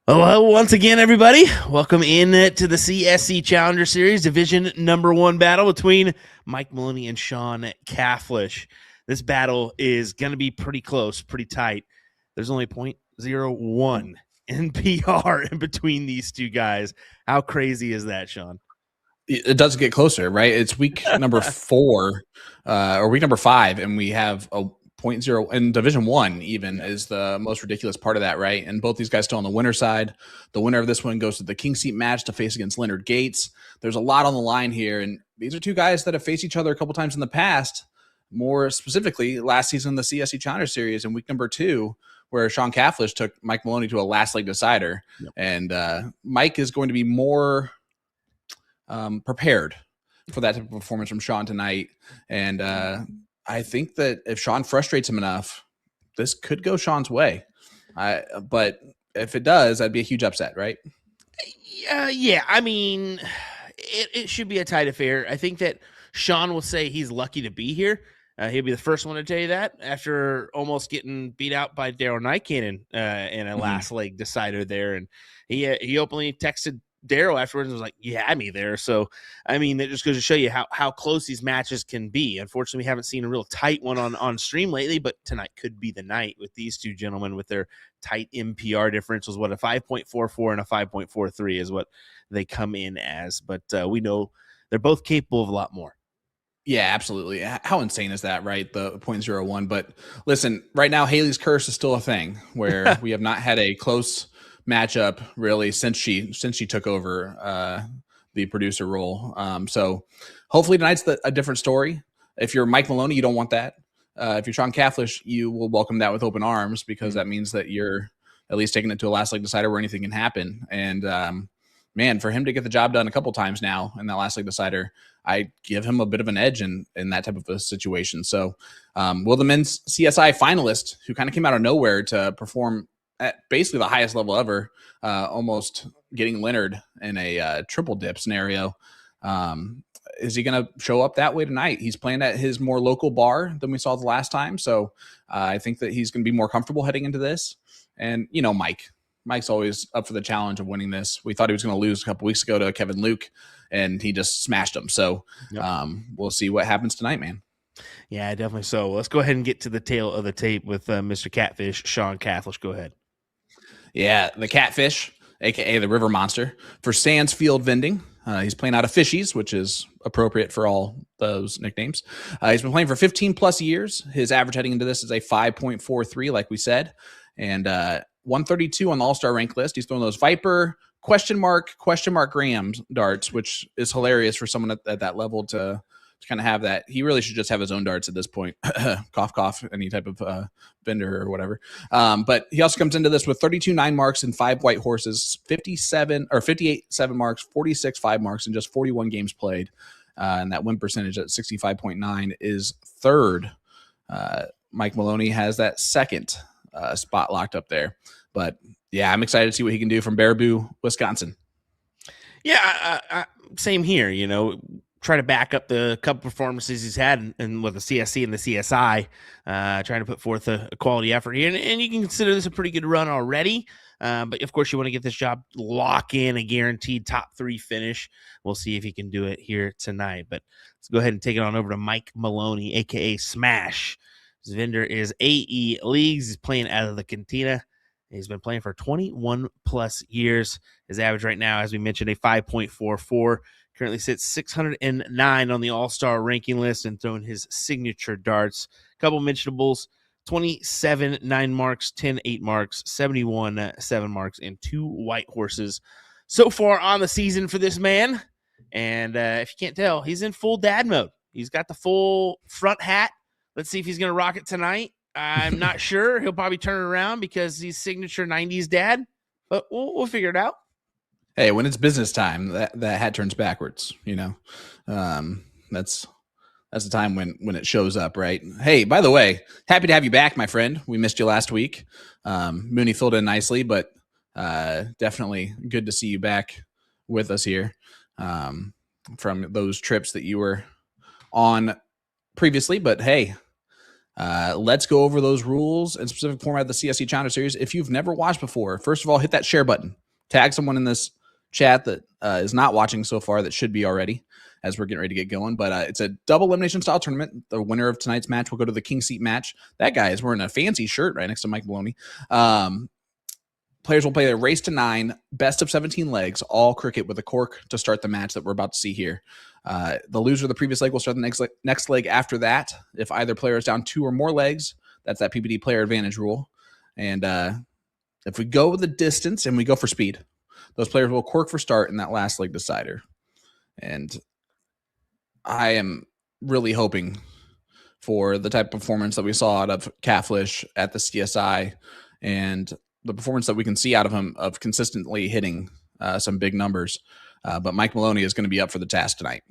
Hello, once again, everybody. Welcome in to the CSC Challenger Series Division #1 battle between Mike Maloney and Sean Caflisch. This battle is going to be pretty close, pretty tight. There's only .01 NPR in between these two guys. How crazy is that, Sean? It does get closer, right? It's week number 4 or week number 5, and we have a .0 in Division 1 even is the most ridiculous part of that, right? And both these guys still on the winner side. The winner of this one goes to the King Seat match to face against Leonard Gates. There's a lot on the line here, and these are two guys that have faced each other a couple times in the past, more specifically last season in the CSC Challenger Series in week number 2, where Sean Caflisch took Mike Maloney to a last leg decider. Yep. And Mike is going to be more prepared for that type of performance from Sean tonight. And I think that if Sean frustrates him enough, this could go Sean's way. But if it does, that'd be a huge upset, right? Yeah. I mean, it should be a tight affair. I think that Sean will say he's lucky to be here. He'll be the first one to tell you that after almost getting beat out by Daryl Nycannon in a last leg decider there. And he openly texted Daryl afterwards and was like, "You had me there." So, I mean, that just goes to show you how close these matches can be. Unfortunately, we haven't seen a real tight one on stream lately, but tonight could be the night with these two gentlemen with their tight MPR differentials. What a 5.44 and a 5.43 is what they come in as. But we know they're both capable of a lot more. Yeah, absolutely. How insane is that, right? The .01. But listen, right now, Haley's curse is still a thing where we have not had a close matchup really since she took over the producer role. So hopefully tonight's a different story. If you're Mike Maloney, you don't want that. If you're Sean Caflisch, you will welcome that with open arms because that means that you're at least taking it to a last leg decider where anything can happen. And man, for him to get the job done a couple times now in that last leg decider, I give him a bit of an edge in that type of a situation. So will the men's CSI finalist, who kind of came out of nowhere to perform at basically the highest level ever, almost getting Leonard in a triple dip scenario, is he going to show up that way tonight? He's playing at his more local bar than we saw the last time. So I think that he's going to be more comfortable heading into this. And, you know, Mike's always up for the challenge of winning this. We thought he was going to lose a couple weeks ago to Kevin Luke, and he just smashed him. So we'll see what happens tonight, man. Yeah, definitely so. Let's go ahead and get to the tail of the tape with Mr. Caflisch, Sean Caflisch. Go ahead. Yeah, the Catfish, a.k.a. the River Monster, for Sands Field Vending. He's playing out of Fishies, which is appropriate for all those nicknames. He's been playing for 15-plus years. His average heading into this is a 5.43, like we said, and 132 on the All-Star rank list. He's throwing those Viper question mark Graham darts, which is hilarious for someone at that level to kind of have that. He really should just have his own darts at this point. Cough, cough, any type of vendor or whatever. But he also comes into this with 32 9 marks and 5 white horses, 58 7 marks, 46 5 marks, and just 41 games played. And that win percentage at 65.9 is third. Mike Maloney has that second spot locked up there. But yeah, I'm excited to see what he can do from Baraboo, Wisconsin. Yeah, same here. You know, try to back up the couple performances he's had and with the CSC and the CSI, trying to put forth a quality effort here. And you can consider this a pretty good run already. But of course, you want to get this job, lock in a guaranteed top 3 finish. We'll see if he can do it here tonight. But let's go ahead and take it on over to Mike Maloney, a.k.a. Smash. His vendor is AE Leagues. He's playing out of the Cantina. He's been playing for 21-plus years. His average right now, as we mentioned, a 5.44. Currently sits 609 on the All-Star ranking list and throwing his signature darts. Couple mentionables, 27 9 marks, 10 8 marks, 71 7 marks, and 2 white horses so far on the season for this man. And if you can't tell, he's in full dad mode. He's got the full front hat. Let's see if he's going to rock it tonight. I'm not sure. He'll probably turn it around because he's signature 90s dad, but we'll figure it out. Hey, when it's business time, that hat turns backwards, you know. That's the time when it shows up, right? Hey, by the way, happy to have you back, my friend. We missed you last week. Mooney filled in nicely, but definitely good to see you back with us here from those trips that you were on previously. But hey, Let's go over those rules and specific format of the CSC Challenger Series. If you've never watched before, first of all, hit that share button. Tag someone in this chat that is not watching so far that should be already, as we're getting ready to get going. But it's a double elimination style tournament. The winner of tonight's match will go to the King Seat match. That guy is wearing a fancy shirt right next to Mike Maloney. Players will play a race to 9, best of 17 legs, all cricket with a cork to start the match that we're about to see here. The loser of the previous leg will start the next leg after that. If either player is down 2 or more legs, that's that PBD player advantage rule. And if we go with the distance and we go for speed, those players will cork for start in that last leg decider. And I am really hoping for the type of performance that we saw out of Caflisch at the CSI and the performance that we can see out of him of consistently hitting some big numbers. But Mike Maloney is going to be up for the task tonight.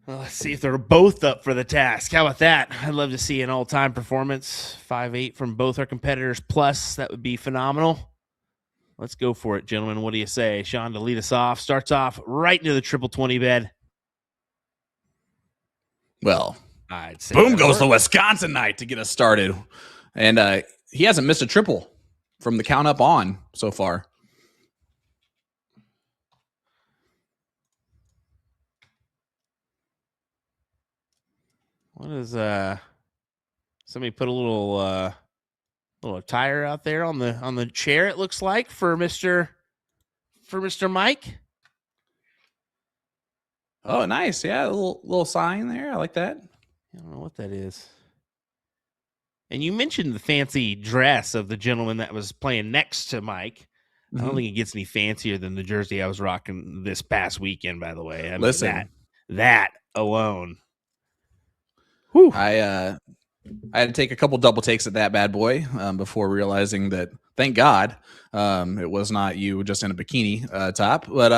Well, let's see if they're both up for the task. How about that? I'd love to see an all-time performance, 5-8 from both our competitors plus. That would be phenomenal. Let's go for it, gentlemen. What do you say? Sean, to lead us off, starts off right into the triple 20 bed. Well, I'd say boom goes the Wisconsin Knight to get us started. And he hasn't missed a triple from the count up on so far. What is somebody put a little tire out there on the chair, it looks like, for Mr. Mike. Oh, nice. Yeah, a little sign there. I like that. I don't know what that is. And you mentioned the fancy dress of the gentleman that was playing next to Mike. I don't think it gets any fancier than the jersey I was rocking this past weekend, by the way. I mean, listen, that alone. Whew. I had to take a couple double takes at that bad boy before realizing that, thank God, it was not you just in a bikini top. But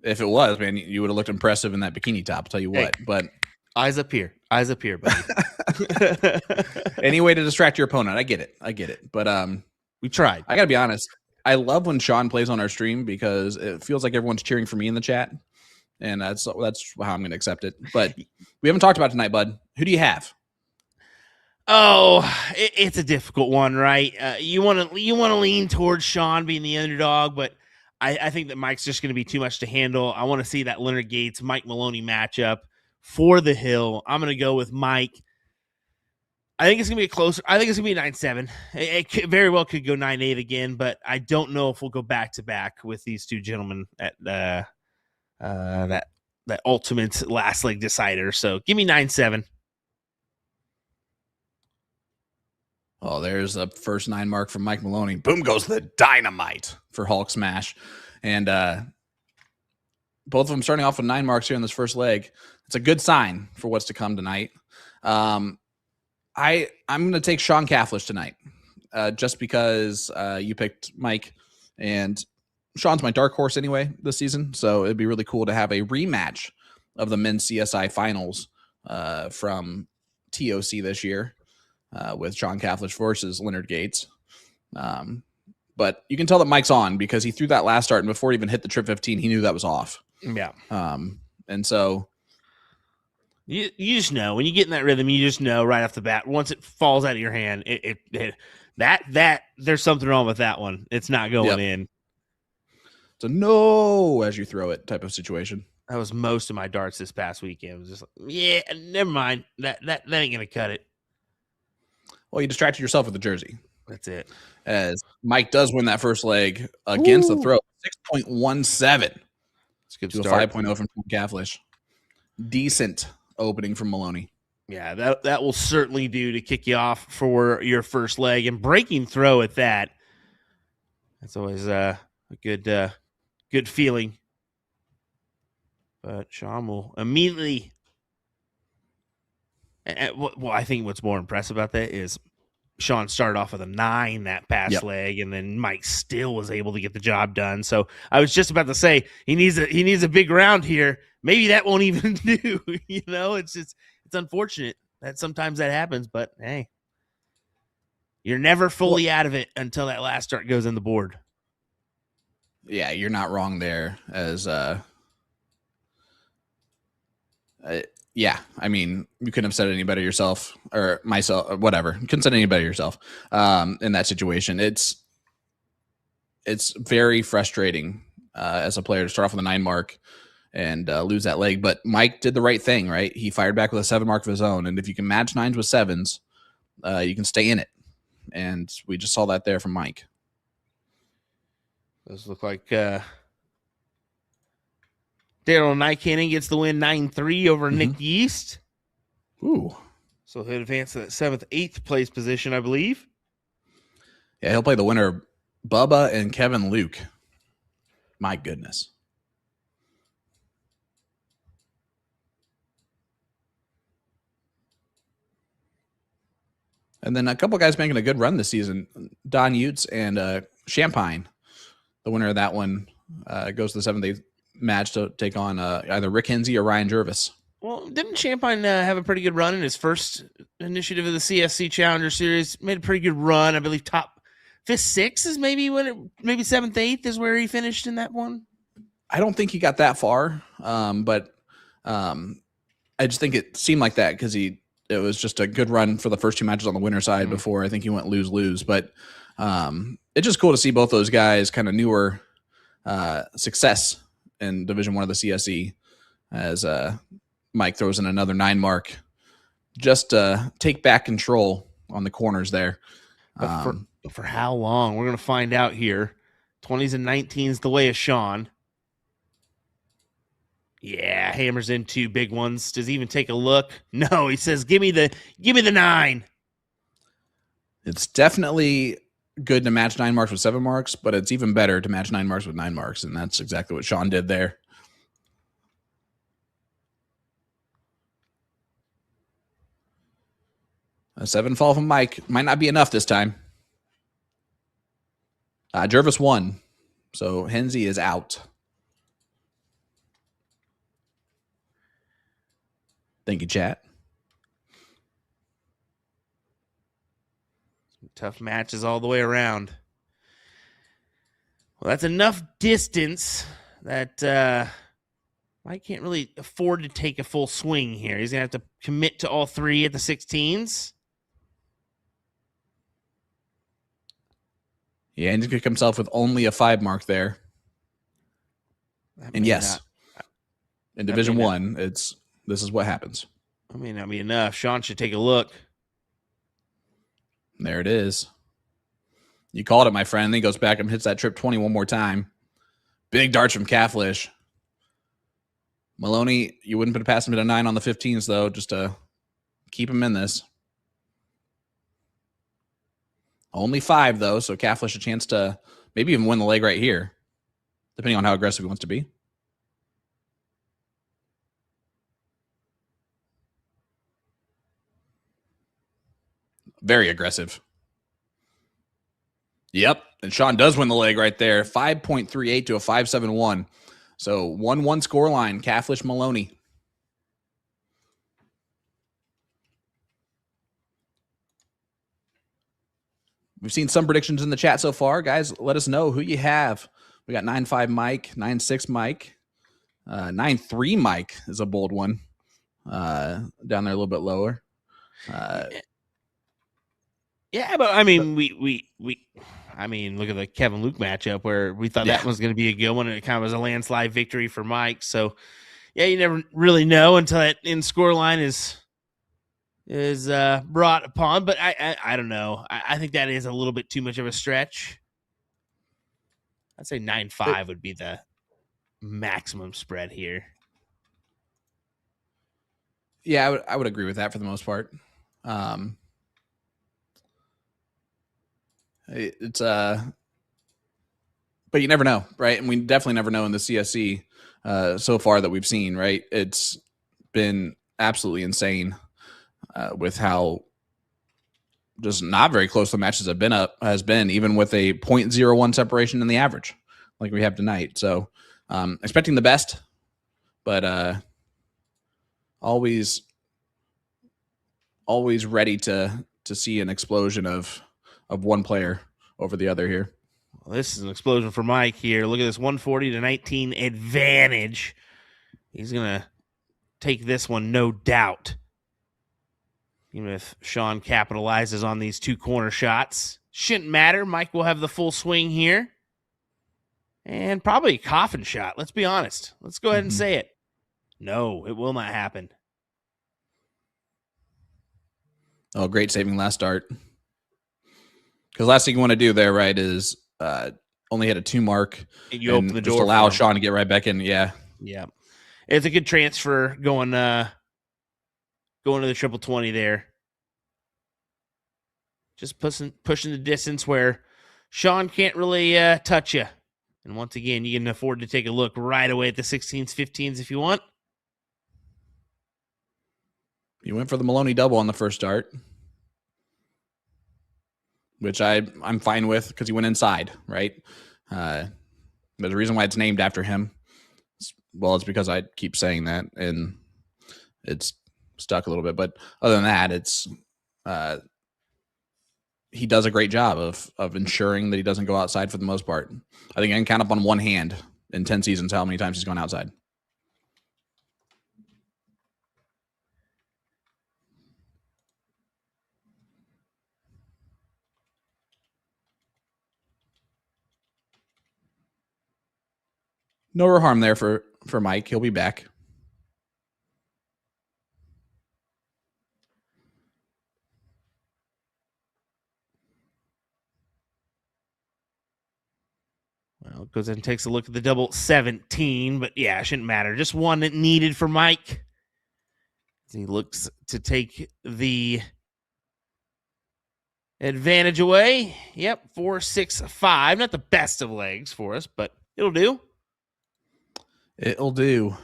if it was, man, you would have looked impressive in that bikini top. I'll tell you what. Hey, but eyes up here, buddy. Any way to distract your opponent, I get it. But we tried. I got to be honest. I love when Sean plays on our stream because it feels like everyone's cheering for me in the chat. And that's how I'm going to accept it. But we haven't talked about tonight, bud. Who do you have? Oh, it's a difficult one, right? You want to lean towards Sean being the underdog, but I think that Mike's just going to be too much to handle. I want to see that Leonard Gates Mike Maloney matchup for the hill. I'm going to go with Mike. I think it's going to be closer. I think it's going to be 9-7. It very well could go 9-8 again, but I don't know if we'll go back to back with these two gentlemen at that ultimate last leg decider. So give me 9-7. Oh, there's a first 9 mark from Mike Maloney. Boom goes the dynamite for Hulk Smash. And both of them starting off with 9 marks here in this first leg. It's a good sign for what's to come tonight. I'm going to take Sean Caflisch tonight just because you picked Mike. And Sean's my dark horse anyway this season. So it'd be really cool to have a rematch of the men's CSI finals from TOC this year. With Sean Caflisch versus Leonard Gates. But you can tell that Mike's on because he threw that last start, and before he even hit the trip 15, he knew that was off. Yeah. And so you just know when you get in that rhythm, you just know right off the bat. Once it falls out of your hand, that there's something wrong with that one. It's not going in. It's a no as you throw it type of situation. That was most of my darts this past weekend. It was just like, yeah, never mind. That ain't gonna cut it. Well, you distracted yourself with the jersey. That's it. As Mike does win that first leg against the throw, 6.17. It's a good to start. a 5.0 from Caflisch. Decent opening from Maloney. Yeah, that will certainly do to kick you off for your first leg, and breaking throw at that. That's always a good feeling. But Sean will immediately. Well, I think what's more impressive about that is Sean started off with a 9 that past leg, and then Mike still was able to get the job done. So I was just about to say he needs a big round here. Maybe that won't even do. It's unfortunate that sometimes that happens, but hey, you're never fully out of it until that last start goes in the board. Yeah, you're not wrong there. As Yeah, I mean, you couldn't have said it any better yourself, or myself, or whatever. You couldn't have said it any better yourself in that situation. It's very frustrating as a player to start off with a 9 mark and lose that leg. But Mike did the right thing, right? He fired back with a 7 mark of his own. And if you can match 9s with 7s, you can stay in it. And we just saw that there from Mike. Those look like Daryl Nycannon gets the win 9-3 over Nick Yeast. Ooh. So he'll advance to that 7th, 8th place position, I believe. Yeah, he'll play the winner, Bubba and Kevin Luke. My goodness. And then a couple guys making a good run this season. Don Utes and Champagne. The winner of that one goes to the 7th, 8th match to take on either Rick Hensey or Ryan Jervis. Well, didn't Champagne have a pretty good run in his first initiative of the CSC Challenger Series? Made a pretty good run. I believe top 5th, 6th is maybe 7th, 8th is where he finished in that one. I don't think he got that far, but I just think it seemed like that because it was just a good run for the first 2 matches on the winner side before I think he went lose. But it's just cool to see both those guys kind of newer success in Division 1 of the CSE as Mike throws in another 9 mark just to take back control on the corners there. But for how long? We're going to find out here. 20s and 19s the way of Sean. Yeah, hammers in 2 big ones. Does he even take a look? No, he says, give me the 9. It's definitely good to match 9 marks with 7 marks, but it's even better to match 9 marks with 9 marks, and that's exactly what Sean did there. A 7 fall from Mike might not be enough this time. Jervis won, so Hensey is out. Thank you, chat. Tough matches all the way around. Well, that's enough distance that Mike can't really afford to take a full swing here. He's going to have to commit to all 3 at the 16s. Yeah, and he's going to himself with only a 5 mark there. And yes, in Division 1, this is what happens. That may not be enough. Sean should take a look. There it is. You called it, my friend. Then he goes back and hits that trip 20 one more time. Big darts from Caflisch. Maloney, you wouldn't put past him at a 9 on the 15s, though, just to keep him in this. Only 5, though, so Caflisch a chance to maybe even win the leg right here, depending on how aggressive he wants to be. Very aggressive. Yep, and Sean does win the leg right there. 5.38 to a 5.71. So 1-1 scoreline, Caflisch Maloney. We've seen some predictions in the chat so far. Guys, let us know who you have. We got 9-5 Mike, 9-6 Mike. 9-3 Mike is a bold one. Down there a little bit lower. Yeah, but I mean, we look at the Kevin Luke matchup where we thought that was going to be a good one, and it kind of was a landslide victory for Mike. So, yeah, you never really know until that end scoreline is brought upon. But I don't know. I think that is a little bit too much of a stretch. I'd say 9-5 would be the maximum spread here. Yeah, I would agree with that for the most part. It's but you never know, right? And we definitely never know in the CSC so far that we've seen, right? It's been absolutely insane with how just not very close the matches have been, even with a 0.01 separation in the average like we have tonight. So expecting the best, but always ready to see an explosion of one player over the other here. Well, this is an explosion for Mike here. Look at this 140-19 advantage. He's going to take this one, no doubt. Even if Sean capitalizes on these 2 corner shots. Shouldn't matter. Mike will have the full swing here. And probably a coffin shot. Let's be honest. Let's go ahead and say it. No, it will not happen. Oh, great saving last start. Because last thing you want to do there, right, is only hit a 2 mark. And you open the door. Just allow Sean to get right back in. Yeah. Yeah. It's a good transfer going to the triple 20 there. Just pushing the distance where Sean can't really touch you. And once again, you can afford to take a look right away at the 16s, 15s if you want. You went for the Maloney double on the first start, which I'm fine with because he went inside, right? There's a reason why it's named after him. Well, it's because I keep saying that, and it's stuck a little bit. But other than that, it's he does a great job of ensuring that he doesn't go outside for the most part. I think I can count up on one hand in 10 seasons how many times he's gone outside. No harm there for Mike. He'll be back. Well, goes and takes a look at the double 17, but yeah, it shouldn't matter. Just one that needed for Mike. He looks to take the advantage away. Yep, 4-6-5. Not the best of legs for us, but it'll do. It'll do.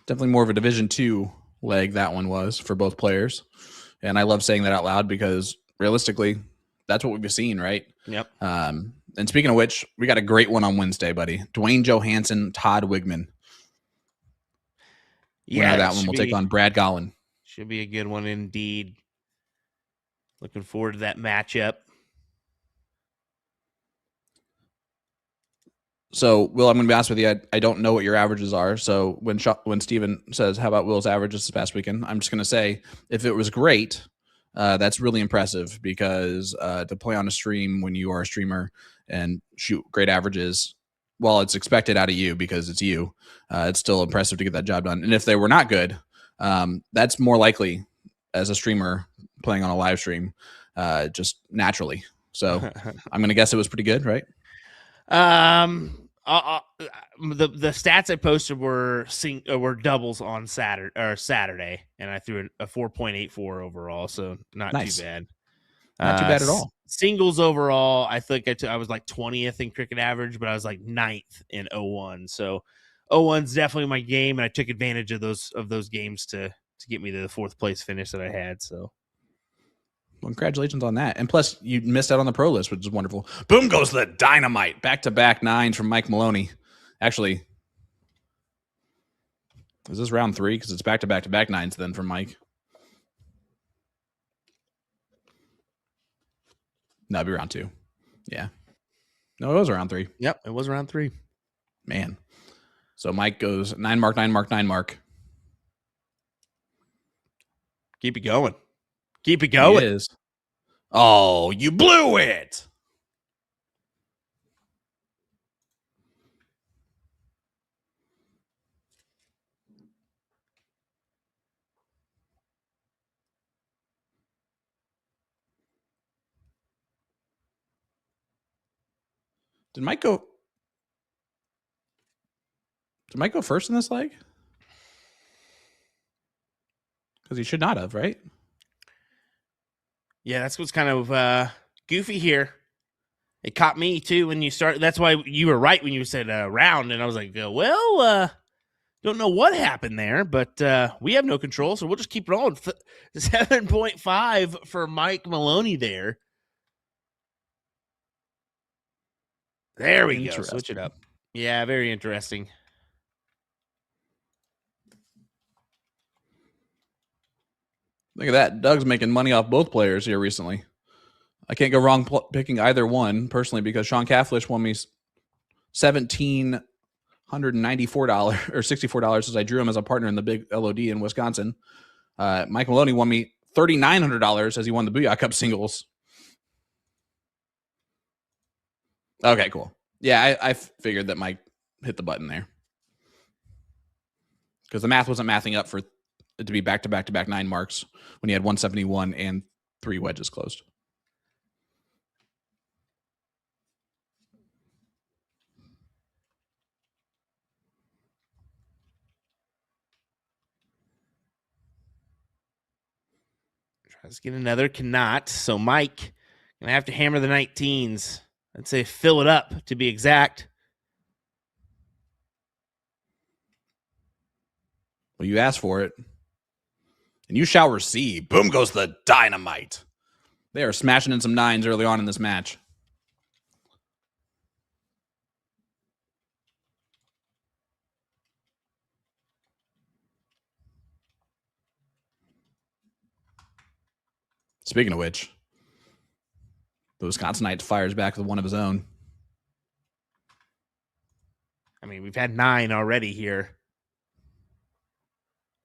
Definitely more of a Division II leg that one was for both players. And I love saying that out loud because realistically, that's what we've seen, right? Yep. And speaking of which, we got a great one on Wednesday, buddy. Dwayne Johansson, Todd Wigman. Yeah, that one will take on Brad Gollin. Should be a good one indeed. Looking forward to that matchup. So, Will, I'm going to be honest with you. I don't know what your averages are. So when Steven says, how about Will's averages this past weekend? I'm just going to say, if it was great, that's really impressive because to play on a stream when you are a streamer and shoot great averages, while it's expected out of you because it's you, it's still impressive to get that job done. And if they were not good, that's more likely as a streamer playing on a live stream, just naturally. So I'm going to guess it was pretty good, right? The stats I posted were doubles on Saturday, and I threw a 4.84 overall, so not nice. Too bad. Not too bad at all. Singles overall, I think I was like 20th in cricket average, but I was like 9th in 01. So 01's definitely my game, and I took advantage of those games to get me to the 4th place finish that I had. So. Well, congratulations on that. And plus, you missed out on the pro list, which is wonderful. Boom goes the dynamite. Back-to-back 9s from Mike Maloney. Actually, is this round 3? Because it's back-to-back-to-back 9s then from Mike. No, it'd be round 2. Yeah. No, it was round 3. Yep, it was round 3. Man. So Mike goes 9 mark, 9 mark, 9 mark. Keep it going. Keep it going. He is. Oh, you blew it. Did Mike go first in this leg? Because he should not have, right? Yeah, that's what's kind of goofy here. It caught me too when you start. That's why you were right when you said round, and I was like, well, don't know what happened there, but we have no control, so we'll just keep it on. 7.5 for Mike Maloney there. There we go. Switch it up. Yeah, very interesting. Look at that. Doug's making money off both players here recently. I can't go wrong picking either one personally because Sean Caflisch won me 17 $194 or $64 as I drew him as a partner in the big LOD in Wisconsin. Mike Maloney won me $3,900 as he won the Booyah Cup singles. Okay, cool. Yeah, I figured that Mike hit the button there because the math wasn't mathing up for it to be back-to-back-to-back 9 marks when he had 171 and 3 wedges closed. Tries to get another, cannot. So Mike gonna have to hammer the 19s. I'd say fill it up to be exact. Well, you asked for it, and you shall receive. Boom goes the dynamite. They are smashing in some 9s early on in this match. Speaking of which, the Wisconsinite fires back with one of his own. I mean, we've had 9 already here.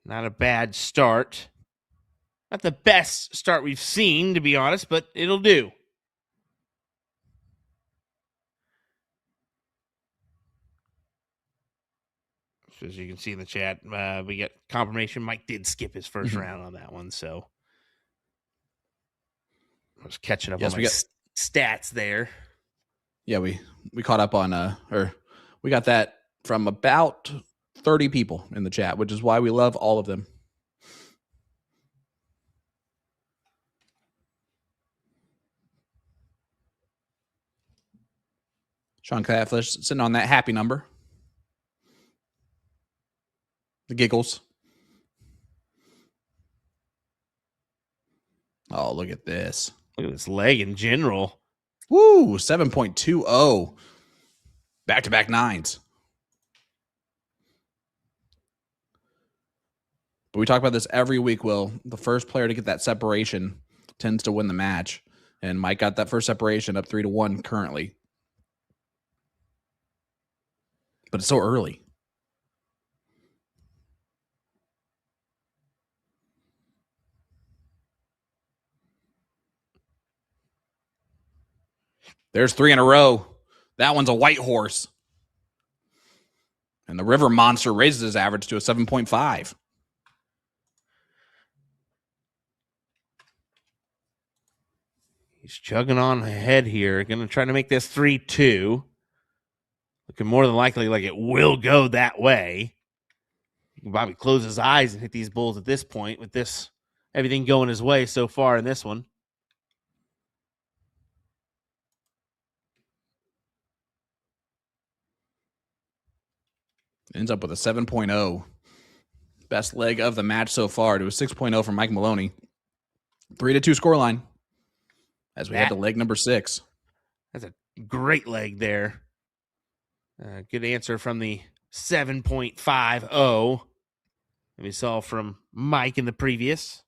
Not a bad start. Not the best start we've seen, to be honest, but it'll do. So as you can see in the chat, we get confirmation Mike did skip his first round on that one, so I was catching up on my stats there. Yeah, we caught up on or we got that from about 30 people in the chat, which is why we love all of them. Sean Caflisch sitting on that happy number. The giggles. Oh, look at this. Look at this leg in general. Woo, 7.20. Back-to-back 9s. But we talk about this every week, Will. The first player to get that separation tends to win the match. And Mike got that first separation up 3-1 currently. But it's so early. There's 3 in a row. That one's a white horse. And the River Monster raises his average to a 7.5. He's chugging on ahead here. Going to try to make this 3-2. Looking more than likely like it will go that way. He can probably close his eyes and hit these bulls at this point with this everything going his way so far in this one. Ends up with a 7.0. Best leg of the match so far to a 6.0 from Mike Maloney. 3-2 scoreline as we head to leg number 6. That's a great leg there. Good answer from the 7.50 that we saw from Mike in the previous.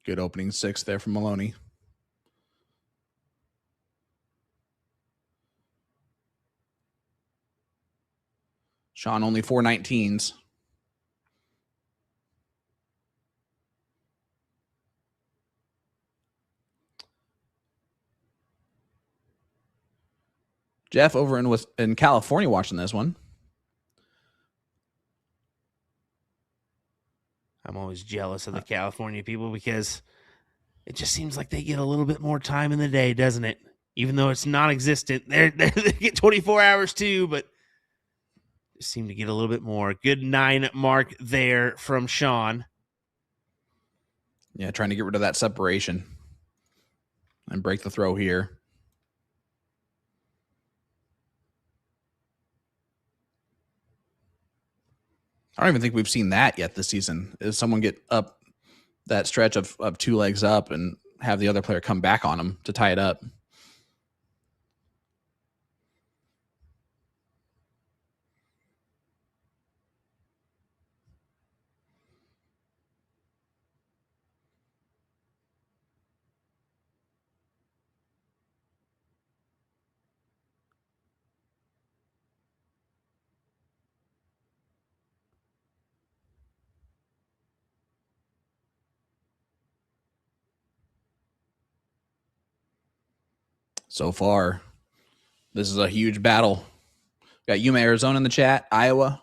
Good opening 6 there from Maloney. Sean only 4 19s. Jeff over in California watching this one. I'm always jealous of the California people because it just seems like they get a little bit more time in the day, doesn't it? Even though it's non-existent, they get 24 hours too, but just seem to get a little bit more. Good 9 mark there from Sean. Yeah, trying to get rid of that separation and break the throw here. I don't even think we've seen that yet this season. Is someone get up that stretch of 2 legs up and have the other player come back on them to tie it up. So far, this is a huge battle. Got Yuma, Arizona in the chat. Iowa.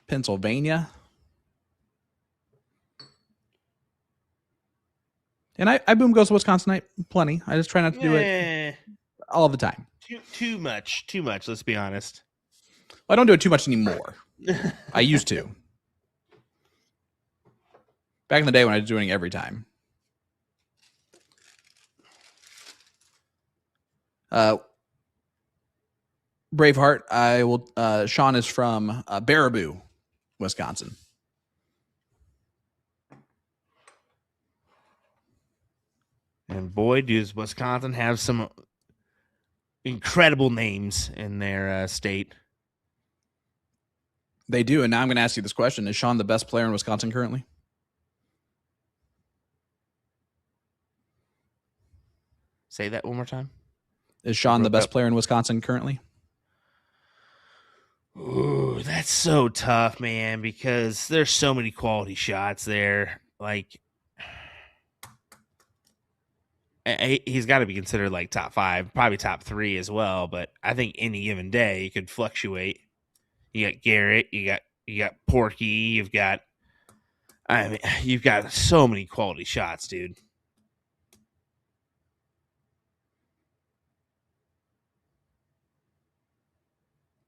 Pennsylvania. And I boom goes to Wisconsin plenty. I just try not to do it all the time. Too much. Let's be honest. I don't do it too much anymore. I used to. Back in the day when I was doing it every time. Braveheart. I will. Sean is from Baraboo, Wisconsin. And boy, does Wisconsin have some incredible names in their state. They do. And now I'm going to ask you this question. Is Sean the best player in Wisconsin currently? Say that one more time. Is Sean the best player in Wisconsin currently? Ooh, that's so tough, man, because there's so many quality shots there. Like, he's got to be considered like top 5, probably top 3 as well. But I think any given day it could fluctuate. You got Garrett, you got Porky, you've got so many quality shots, dude.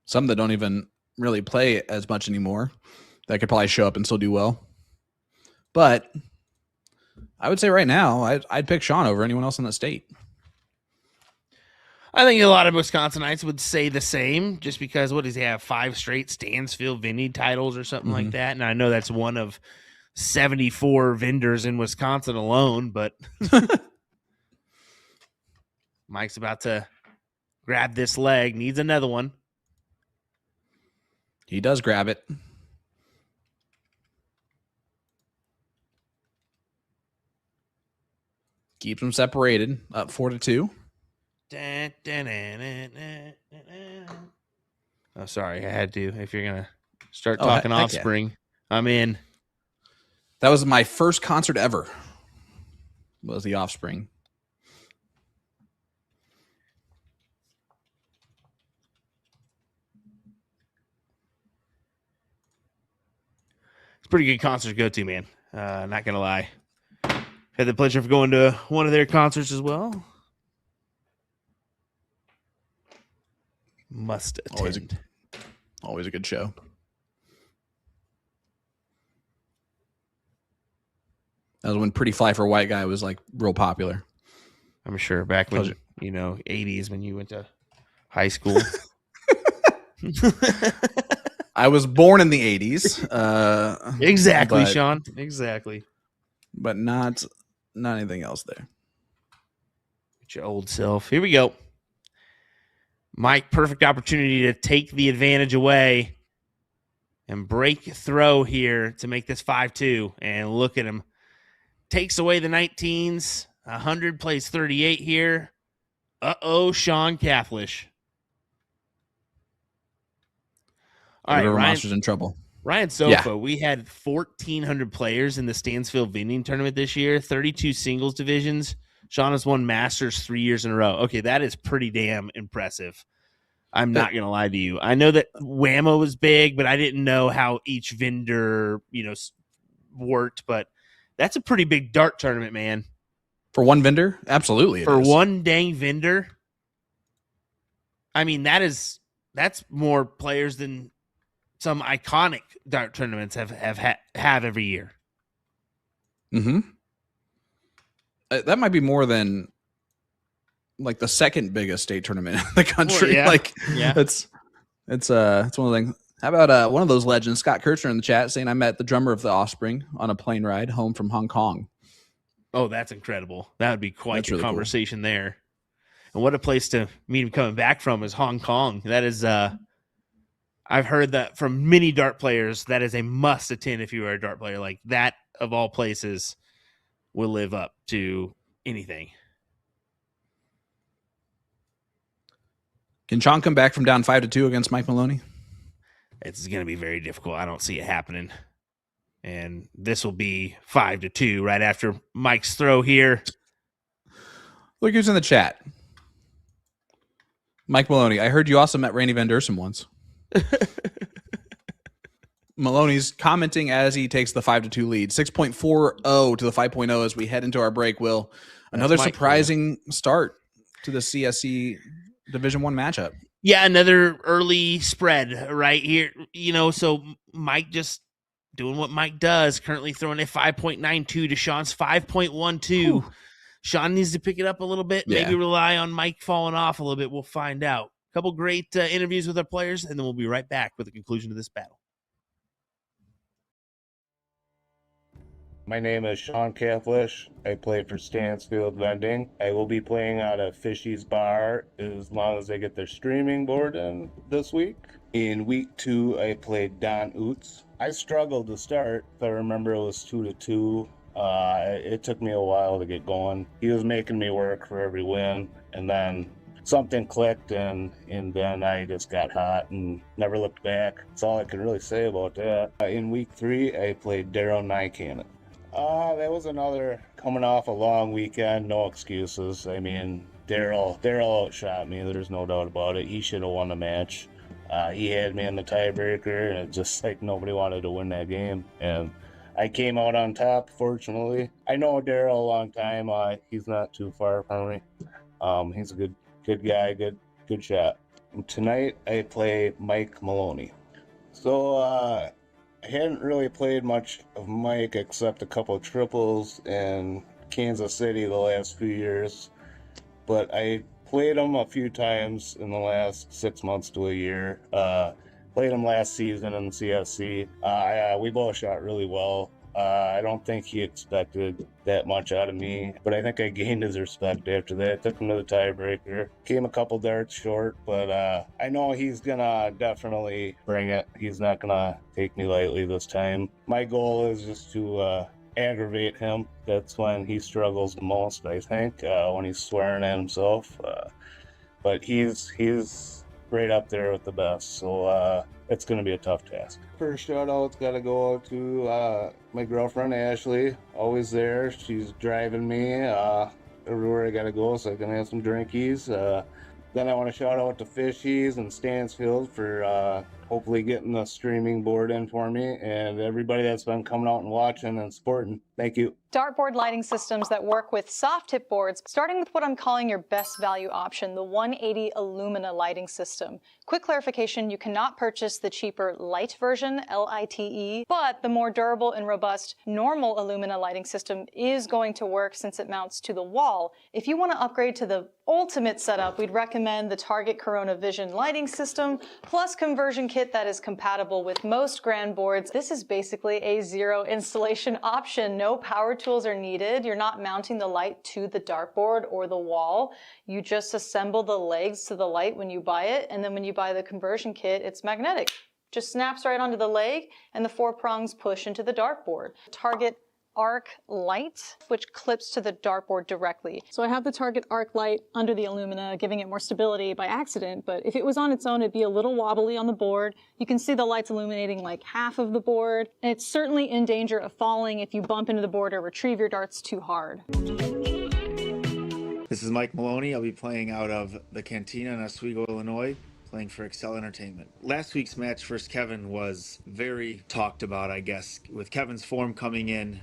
Some that don't even really play as much anymore that could probably show up and still do well. But I would say right now, I'd pick Sean over anyone else in the state. I think a lot of Wisconsinites would say the same, just because what does he have? 5 straight Stansfield Vinny titles or something like that. And I know that's one of 74 vendors in Wisconsin alone, but Mike's about to grab this leg, needs another one. He does grab it. Keeps them separated, up 4-2. Oh, sorry, I had to. If you're gonna start talking Offspring, yeah. I'm in. That was my first concert ever. Was the Offspring. It's a pretty good concert to go to, man. Not gonna lie. Had the pleasure of going to one of their concerts as well. Must attend. Always a good show. That was when Pretty Fly for a White Guy was like real popular. I'm sure back when, 80s when you went to high school. I was born in the 80s. Exactly, Sean. Exactly. But not anything else there. Get your old self. Here we go. Mike, perfect opportunity to take the advantage away and break throw here to make this 5-2. And look at him. Takes away the 19s. 100 plays 38 here. Sean Caflisch. All right, Monster's in trouble. Ryan Sofa, we had 1,400 players in the Stansfield Vending Tournament this year, 32 singles divisions. Sean has won Masters 3 years in a row. Okay, that is pretty damn impressive. I'm not going to lie to you. I know that Whammo was big, but I didn't know how each vendor, worked. But that's a pretty big dart tournament, man. For one vendor? Absolutely. For one dang vendor. I mean, that's more players than some iconic dart tournaments have every year. Mm-hmm. That might be more than like the second biggest state tournament in the country. Well, yeah. It's one of the things. How about one of those legends, Scott Kirchner, in the chat saying, I met the drummer of the Offspring on a plane ride home from Hong Kong. Oh, that's incredible. That would be quite a conversation there. And what a place to meet him coming back from is Hong Kong. That is, I've heard that from many dart players, that is a must attend if you are a dart player. Like that, of all places, will live up to anything. Can Sean come back from down 5-2 against Mike Maloney? It's going to be very difficult. I don't see it happening. And this will be 5-2 right after Mike's throw here. Look who's in the chat. Mike Maloney. I heard you also met Randy Van Dersen once. Maloney's commenting as he takes the 5-2 lead. 6.40 to the 5.0 as we head into our break. Will, another surprising start to the CSC Division 1 matchup. Yeah, another early spread right here. So Mike just doing what Mike does, currently throwing a 5.92 to Sean's 5.12. Sean needs to pick it up a little bit, maybe rely on Mike falling off a little bit. We'll find out. A couple great interviews with our players, and then we'll be right back with the conclusion of this battle. My name is Sean Caflisch. I play for Stansfield Vending. I will be playing out of Fishy's Bar as long as they get their streaming board in this week. In week 2, I played Don Oots. I struggled to start. If I remember, it was 2-2. It took me a while to get going. He was making me work for every win, and then something clicked, and then I just got hot and never looked back. That's all I can really say about that. In week 3, I played Daryl Nycannon. That was another coming off a long weekend, no excuses. I mean, Daryl outshot me. There's no doubt about it. He should have won the match. He had me in the tiebreaker, and it's just like nobody wanted to win that game. And I came out on top, fortunately. I know Daryl a long time. He's not too far from me. He's a good guy, good shot. And tonight I play Mike Maloney. So I hadn't really played much of Mike except a couple of triples in Kansas City the last few years, but I played him a few times in the last 6 months to a year. Played him last season in the CSC. We both shot really well. I don't think he expected that much out of me, but I think I gained his respect after that. Took him to the tiebreaker. Came a couple darts short, but I know he's gonna definitely bring it. He's not gonna take me lightly this time. My goal is just to aggravate him. That's when he struggles the most, I think, when he's swearing at himself. But he's right up there with the best, so it's going to be a tough task. First shout out's got to go out to my girlfriend Ashley, always there. She's driving me everywhere I got to go so I can have some drinkies. Then I want to shout out to Fishies and Stansfield for hopefully getting the streaming board in for me, and everybody that's been coming out and watching and supporting. Thank you. Dartboard lighting systems that work with soft tip boards, starting with what I'm calling your best value option, the 180 Illumina lighting system. Quick clarification, you cannot purchase the cheaper light version, LITE, but the more durable and robust normal Illumina lighting system is going to work since it mounts to the wall. If you want to upgrade to the ultimate setup, we'd recommend the Target Corona Vision lighting system, plus conversion kit that is compatible with most grand boards. This is basically a zero installation option. No power tools are needed. You're not mounting the light to the dartboard or the wall. You just assemble the legs to the light when you buy it, and then when you buy the conversion kit, it's magnetic. Just snaps right onto the leg, and the 4 prongs push into the dartboard. Target arc light, which clips to the dartboard directly. So I have the Target arc light under the Illumina, giving it more stability by accident, but if it was on its own, it'd be a little wobbly on the board. You can see the lights illuminating like half of the board, and it's certainly in danger of falling if you bump into the board or retrieve your darts too hard. This is Mike Maloney. I'll be playing out of the Cantina in Oswego, Illinois, playing for Excel Entertainment. Last week's match versus Kevin was very talked about, I guess. With Kevin's form coming in,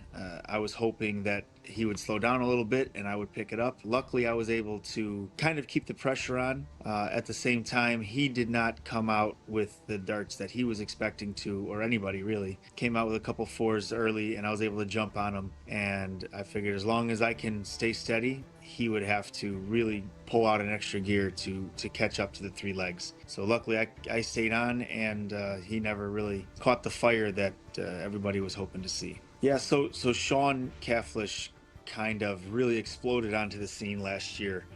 I was hoping that he would slow down a little bit and I would pick it up. Luckily, I was able to kind of keep the pressure on. At the same time, he did not come out with the darts that he was expecting to, or anybody really. Came out with a couple 4s early and I was able to jump on him. And I figured as long as I can stay steady, he would have to really pull out an extra gear to catch up to the 3 legs. So luckily I stayed on, and he never really caught the fire that everybody was hoping to see. Yeah, so Sean Caflisch kind of really exploded onto the scene last year.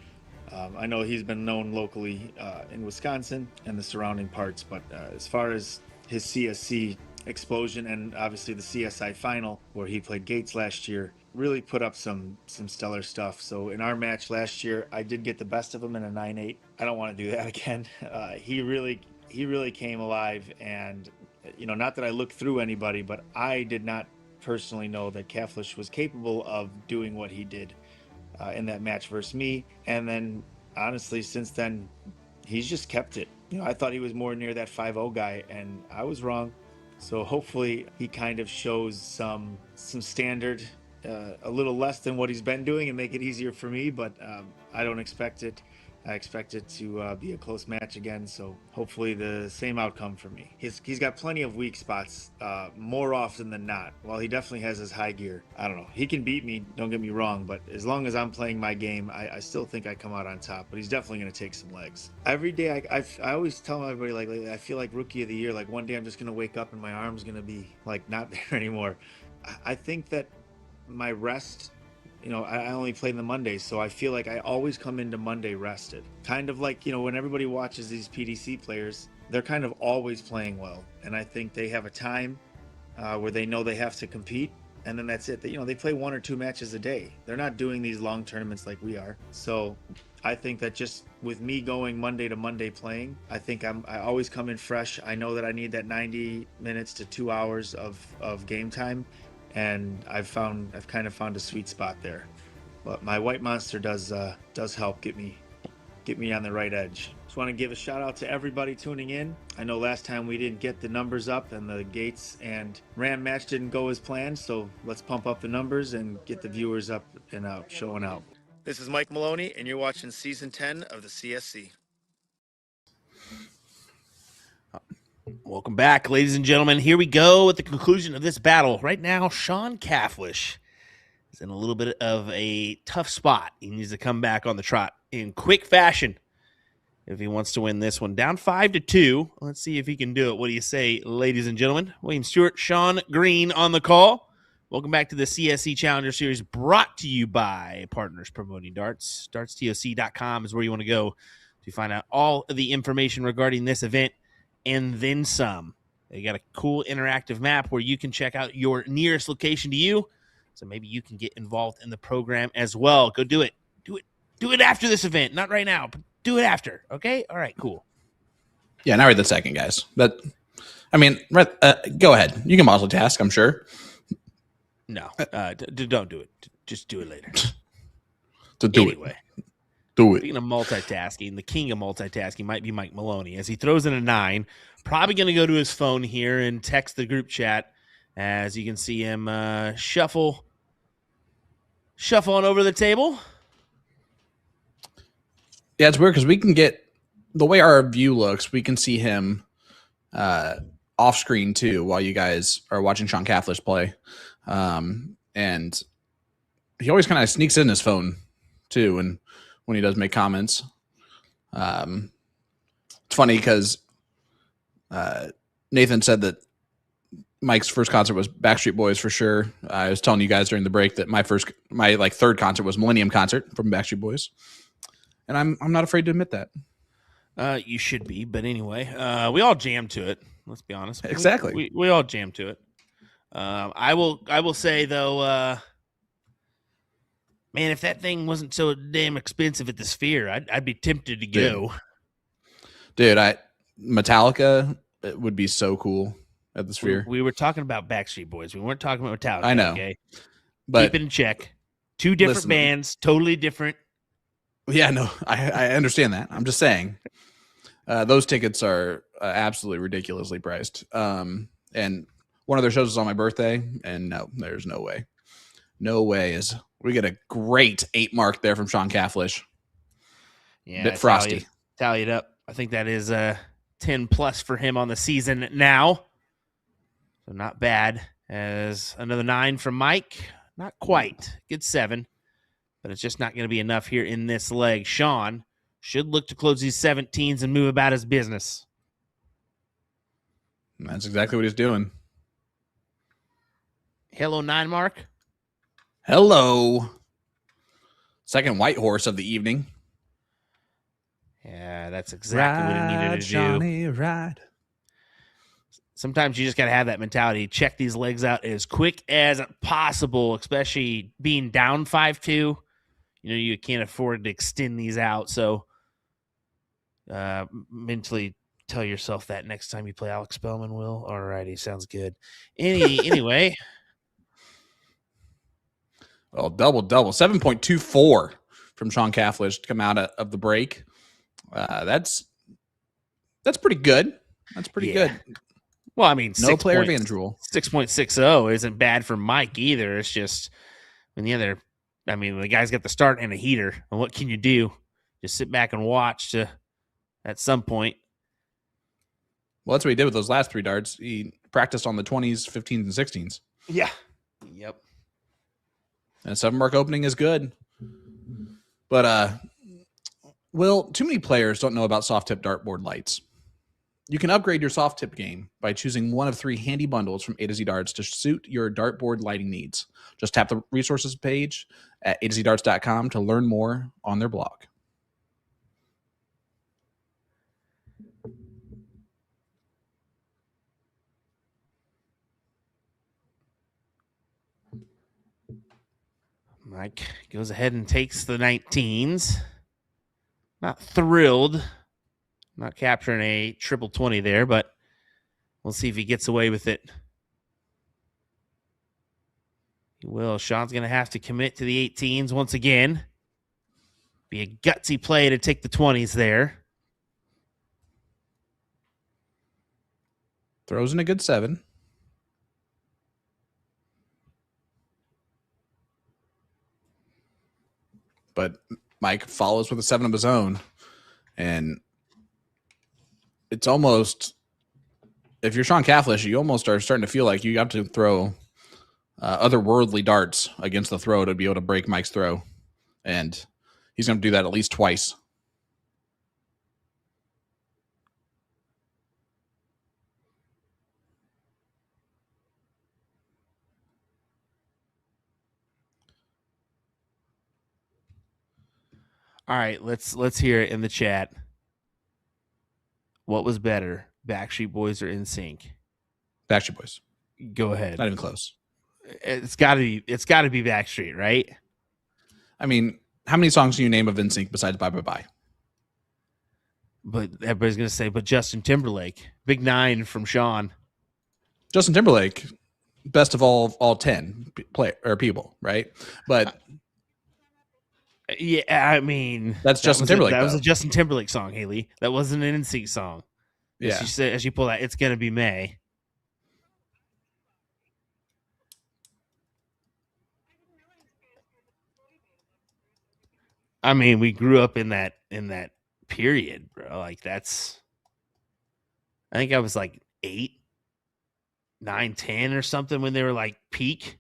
I know he's been known locally in Wisconsin and the surrounding parts, but as far as his CSC explosion and obviously the CSI final where he played Gates last year, really put up some stellar stuff. So in our match last year, I did get the best of him in a 9-8. I don't want to do that again. He really came alive, and not that I looked through anybody, but I did not personally know that Caflisch was capable of doing what he did in that match versus me. And then, honestly, since then, he's just kept it. I thought he was more near that 5-0 guy, and I was wrong. So hopefully he kind of shows some standard, a little less than what he's been doing, and make it easier for me. But I don't expect it. I expect it to be a close match again. So hopefully the same outcome for me. He's got plenty of weak spots, more often than not. While he definitely has his high gear, I don't know. He can beat me. Don't get me wrong. But as long as I'm playing my game, I still think I come out on top. But he's definitely going to take some legs. Every day, I always tell everybody, like, I feel like rookie of the year. Like, one day I'm just going to wake up and my arm's going to be like not there anymore. I think that my rest, I only play in the Mondays, so I feel like I always come into Monday rested. Kind of like, when everybody watches these PDC players, they're kind of always playing well. And I think they have a time where they know they have to compete, and then that's it. They play 1 or 2 matches a day. They're not doing these long tournaments like we are. So I think that just with me going Monday to Monday playing, I think I always come in fresh. I know that I need that 90 minutes to 2 hours of game time. And I've kind of found a sweet spot there, but my white monster does help get me on the right edge. Just want to give a shout out to everybody tuning in. I know last time we didn't get the numbers up, and the Gates and Ram match didn't go as planned. So let's pump up the numbers and get the viewers up and out, showing out. This is Mike Maloney, and you're watching Season 10 of the CSC. Welcome back, ladies and gentlemen. Here we go with the conclusion of this battle. Right now, Sean Caflisch is in a little bit of a tough spot. He needs to come back on the trot in quick fashion if he wants to win this one. Down 5-2. Let's see if he can do it. What do you say, ladies and gentlemen? William Stewart, Sean Green on the call. Welcome back to the CSC Challenger Series, brought to you by Partners Promoting Darts. DartsTOC.com is where you want to go to find out all of the information regarding this event and then some. They got a cool interactive map where you can check out your nearest location to you, so maybe you can get involved in the program as well. Go do it. Do it after this event. Not right now, but do it after. Okay? All right, cool. Yeah, not right this second, guys. But, go ahead. You can multitask, I'm sure. No, don't do it. Just do it later. Anyway. Do it. Speaking of multitasking, the king of multitasking might be Mike Maloney, as he throws in a 9. Probably going to go to his phone here and text the group chat, as you can see him shuffle on over the table. Yeah, it's weird because we can get the way our view looks. We can see him off screen too while you guys are watching Sean Caflisch play, and he always kind of sneaks in his phone too, and when he does make comments. It's funny because Nathan said that Mike's first concert was Backstreet Boys for sure. I was telling you guys during the break that my third concert was Millennium Concert from Backstreet Boys, and I'm not afraid to admit that. You should be, but anyway, we all jammed to it. Let's be honest. Exactly. We all jammed to it. I will say though. Man, if that thing wasn't so damn expensive at the Sphere, I'd be tempted to go. Dude, Metallica would be so cool at the Sphere. We were talking about Backstreet Boys. We weren't talking about Metallica. I know. Okay? But keep it in check. 2 different bands, totally different. Yeah, no, I understand that. I'm just saying. Those tickets are absolutely ridiculously priced. And one of their shows is on my birthday, and no, there's no way. No way we get a great 8 mark there from Sean Caflisch. Yeah, bit frosty. Tallied up. I think that is 10 plus for him on the season now. So not bad. As another 9 from Mike. Not quite. Good 7. But it's just not going to be enough here in this leg. Sean should look to close these 17s and move about his business. And that's exactly what he's doing. Hello, 9 mark. Hello. Second white horse of the evening. Yeah, that's exactly what he needed to do. Ride. Sometimes you just got to have that mentality. Check these legs out as quick as possible, especially being down 5-2. You can't afford to extend these out. So mentally tell yourself that next time you play Alex Spellman, Will. Alrighty, sounds good. Anyway, Oh, double 7.24 from Sean Caflisch to come out of the break. That's pretty good. That's pretty good. Well, I mean, No player advantage rule. 6.60 isn't bad for Mike either. It's just when the guy's got the start and a heater. And what can you do? Just sit back and watch at some point. Well, that's what he did with those last 3 darts. He practiced on the 20s, 15s, and 16s. Yeah. Yep. And a 7-mark opening is good. But, Will, too many players don't know about soft tip dartboard lights. You can upgrade your soft tip game by choosing one of 3 handy bundles from A to Z Darts to suit your dartboard lighting needs. Just tap the resources page at atozdarts.com to learn more on their blog. Mike goes ahead and takes the 19s. Not thrilled. Not capturing a triple 20 there, but we'll see if he gets away with it. He will. Sean's going to have to commit to the 18s once again. Be a gutsy play to take the 20s there. Throws in a good 7. But Mike follows with a 7 of his own. And it's almost, if you're Sean Caflisch, you almost are starting to feel like you have to throw otherworldly darts against the throw to be able to break Mike's throw. And he's going to do that at least twice. All right, let's hear it in the chat. What was better, Backstreet Boys or NSYNC? Backstreet Boys. Go ahead. Not even close. It's got to be Backstreet, right? I mean, how many songs can you name of NSYNC besides Bye Bye Bye? But everybody's going to say, but Justin Timberlake. Big 9 from Sean. Justin Timberlake, best of all 10 people, right? But yeah, I mean, that's Justin Timberlake. That was a Justin Timberlake song, Haley. That wasn't an NSYNC song. Yeah. As you pull that, it's going to be May. I mean, we grew up in that period, bro. Like I think I was like 8, 9, 10 or something when they were like peak.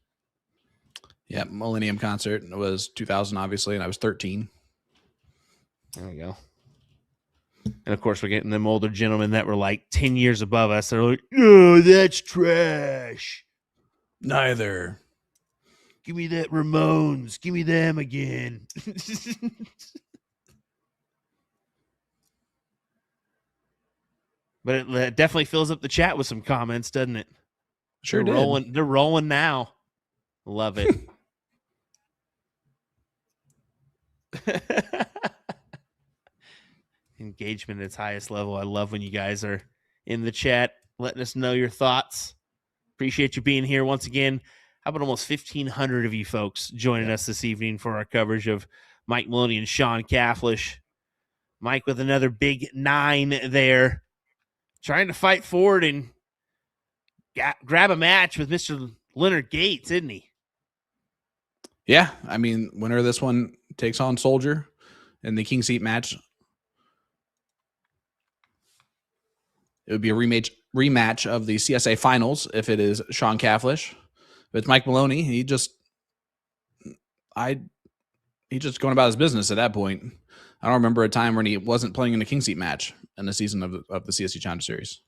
Yeah, Millennium Concert was 2000, obviously, and I was 13. There we go. And of course, we're getting them older gentlemen that were like 10 years above us. They're like, "Oh, that's trash." Neither. Give me that Ramones. Give me them again. But it definitely fills up the chat with some comments, doesn't it? Sure they're did. rolling. They're rolling now. Love it. Engagement at its highest level. I love when you guys are in the chat letting us know your thoughts. Appreciate you being here once again. How about almost 1,500 of you folks joining us this evening for our coverage of Mike Maloney and Sean Caflisch. Mike with another big 9 there, trying to fight forward and grab a match with Mr. Leonard Gates, isn't he? Yeah, I mean, winner of this one takes on Soldier in the King Seat match. It would be a rematch of the CSA finals if it is Sean Caflisch. If it's Mike Maloney, he's just going about his business at that point. I don't remember a time when he wasn't playing in a King Seat match in the season of the CSC Challenger Series.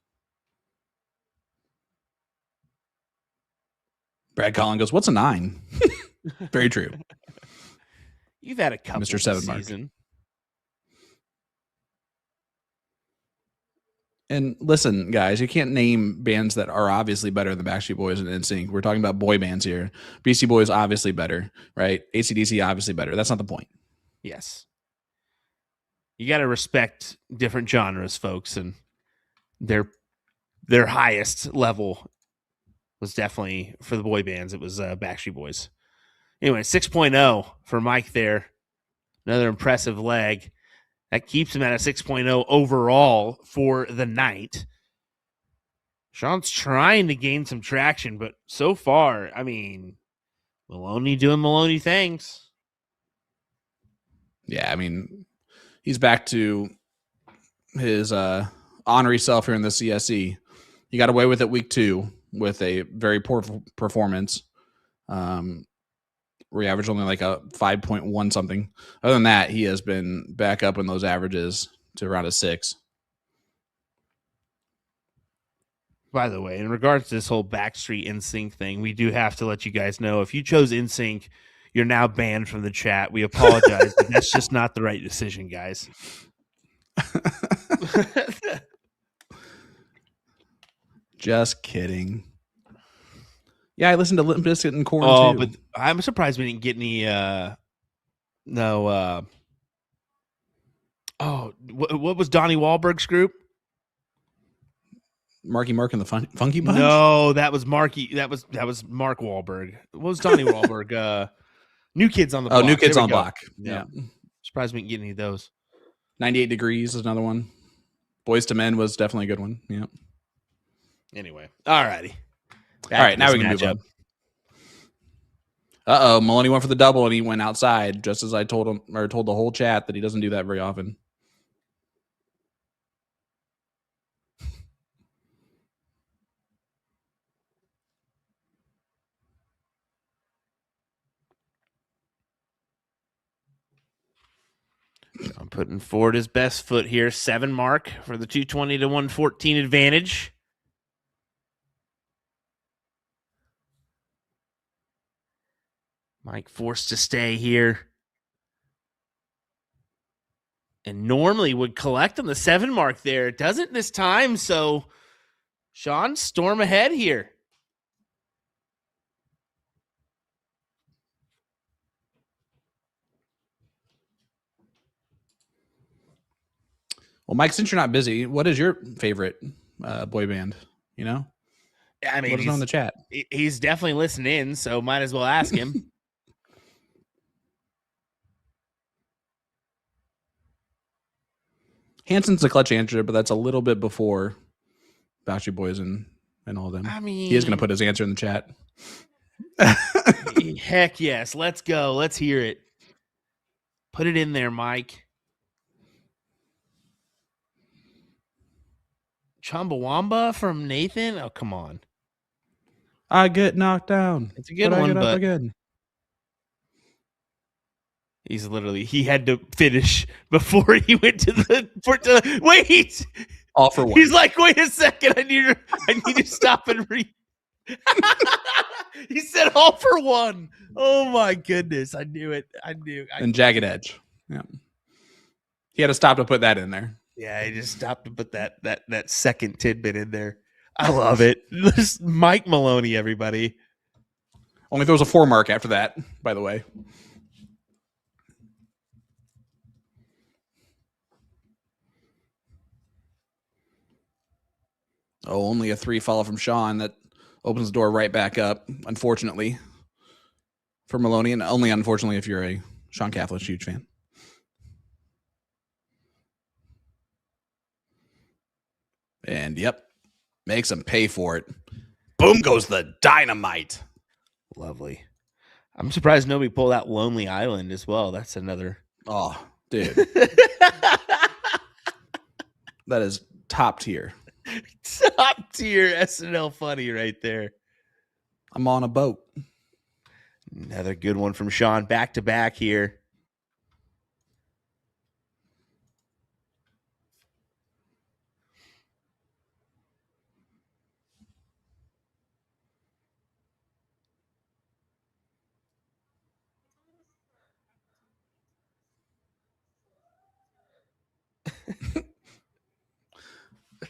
Brad Collin goes, "What's a 9?" Very true. You've had a couple Mr. 7 this Mark. season. And listen, guys, you can't name bands that are obviously better than Backstreet Boys and NSYNC. We're talking about boy bands here. Beastie Boys obviously better, right? AC/DC obviously better. That's not the point. Yes. You got to respect different genres, folks, and their highest level was definitely for the boy bands. It was Backstreet Boys. Anyway, 6.0 for Mike there. Another impressive leg. That keeps him at a 6.0 overall for the night. Sean's trying to gain some traction, but so far, I mean, Maloney doing Maloney things. Yeah, I mean, he's back to his honorary self here in the CSC. He got away with it week 2 with a very poor performance. Where he averaged only like a 5.1 something. Other than that, he has been back up in those averages to around a 6. By the way, in regards to this whole Backstreet NSYNC thing, we do have to let you guys know if you chose NSYNC, you're now banned from the chat. We apologize, but that's just not the right decision, guys. Just kidding. Yeah, I listened to Limp Bizkit and Korn too. But I'm surprised we didn't get any. What was Donnie Wahlberg's group? Marky Mark and the Funky Bunch? No, that was Marky. That was Mark Wahlberg. What was Donnie Wahlberg? New Kids on the Block. Oh, New Kids on the Block. Yeah. Surprised we didn't get any of those. 98 Degrees is another one. Boys to Men was definitely a good one. Yeah. Anyway, all righty. All right, now we can move on. Maloney went for the double and he went outside, just as I told him, or told the whole chat that he doesn't do that very often. I'm putting forward his best foot here. 7 mark for the 220 to 114 advantage. Mike forced to stay here. And normally would collect on the 7 mark there. It doesn't this time, so Sean, storm ahead here. Well, Mike, since you're not busy, what is your favorite boy band? You know? I mean, let us know in the chat. He's definitely listening in, so might as well ask him. Hanson's a clutch answer, but that's a little bit before Backstreet Boys and all of them. I mean, he is going to put his answer in the chat. Heck yes. Let's go. Let's hear it. Put it in there, Mike. Chumbawamba from Nathan? Oh, come on. I get knocked down. It's a good one, but again. He had to finish before he went to the wait. All for one. He's like, wait a second, I need to stop and read. He said all for one. Oh my goodness. I knew it. And Jagged Edge. Yeah. He had to stop to put that in there. Yeah, he just stopped to put that second tidbit in there. I love it. This Mike Maloney, everybody. Only throws a 4 mark after that, by the way. Oh, only a 3 follow from Sean. That opens the door right back up, unfortunately, for Maloney, and only unfortunately if you're a Sean Caflisch huge fan. And yep, makes him pay for it. Boom goes the dynamite. Lovely. I'm surprised nobody pulled out Lonely Island as well. That's another. Oh, dude. That is top tier. Top tier SNL funny right there. I'm on a boat. Another good one from Sean. Back to back here.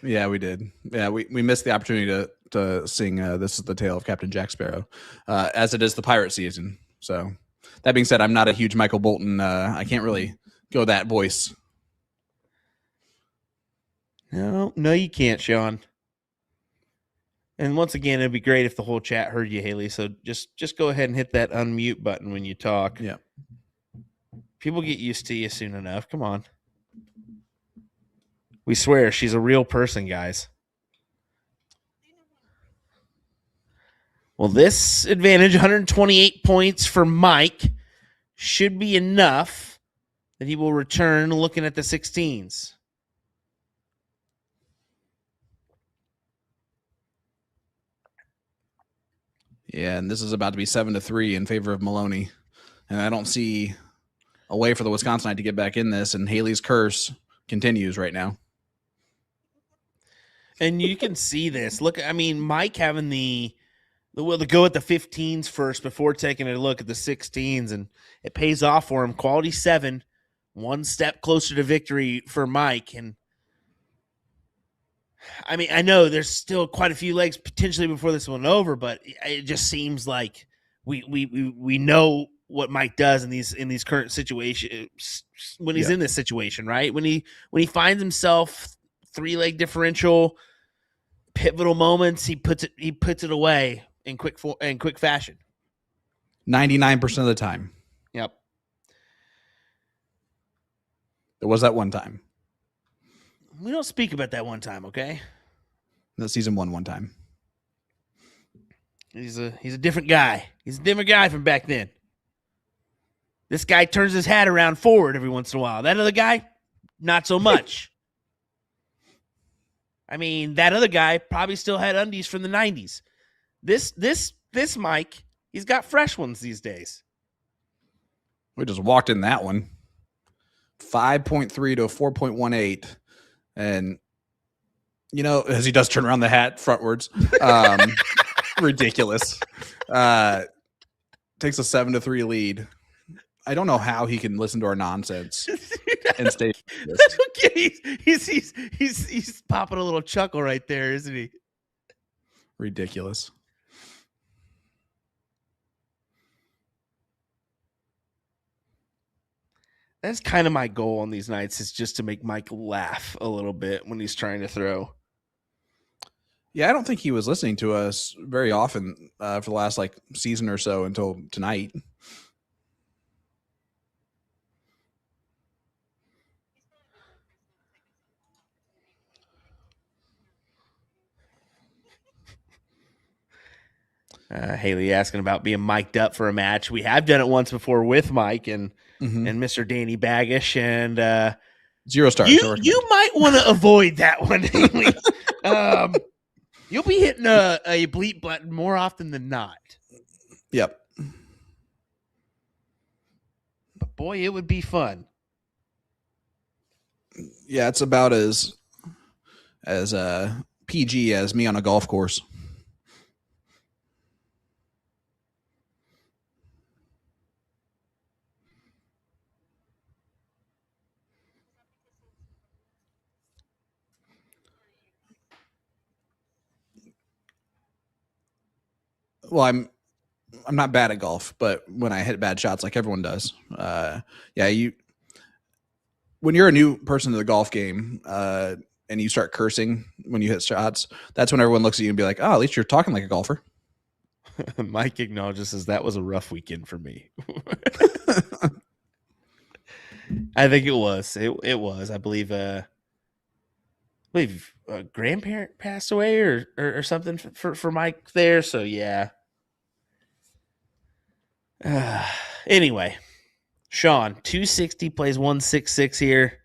Yeah, we did. Yeah, we missed the opportunity to sing This is the Tale of Captain Jack Sparrow, as it is the pirate season. So that being said, I'm not a huge Michael Bolton. I can't really go that voice. No, you can't, Sean. And once again, it'd be great if the whole chat heard you, Haley. So just go ahead and hit that unmute button when you talk. Yeah. People get used to you soon enough. Come on. We swear she's a real person, guys. Well, this advantage, 128 points for Mike, should be enough that he will return looking at the 16s. Yeah, and this is about to be 7-3 in favor of Maloney. And I don't see a way for the Wisconsinite to get back in this, and Haley's curse continues right now. And you can see this. Look, I mean, Mike having the will to go at the 15s first before taking a look at the 16s, and it pays off for him. Quality 7, one step closer to victory for Mike. And I mean, I know there's still quite a few legs potentially before this one over, but it just seems like we know what Mike does in these current situations when he's in this situation, right? When he finds himself 3-leg differential, pivotal moments, he puts it away in quick fashion. 99% of the time. Yep. There was that one time. We don't speak about that one time, okay? That season one time. He's a different guy. He's a different guy from back then. This guy turns his hat around forward every once in a while. That other guy, not so much. I mean, that other guy probably still had undies from the 90s. This Mike, he's got fresh ones these days. We just walked in that one. 5.3 to a 4.18. And, you know, as he does turn around the hat frontwards. Ridiculous. Takes a 7-3 lead. I don't know how he can listen to our nonsense and stay. He's popping a little chuckle right there, isn't he? Ridiculous. That's kind of my goal on these nights, is just to make Mike laugh a little bit when he's trying to throw. Yeah, I don't think he was listening to us very often for the last season or so until tonight. Haley asking about being mic'd up for a match. We have done it once before with Mike and Mr. Danny Baggish, and 0 stars. You might want to avoid that one, Haley. You'll be hitting a bleep button more often than not. Yep. But boy, it would be fun. Yeah, it's about as PG as me on a golf course. Well, I'm not bad at golf, but when I hit bad shots, like everyone does, when you're a new person to the golf game, and you start cursing when you hit shots, that's when everyone looks at you and be like, "Oh, at least you're talking like a golfer." Mike acknowledges that was a rough weekend for me. I think it was. It was. I believe a grandparent passed away or something for Mike there. So yeah. Anyway, Sean 260 plays 166 here.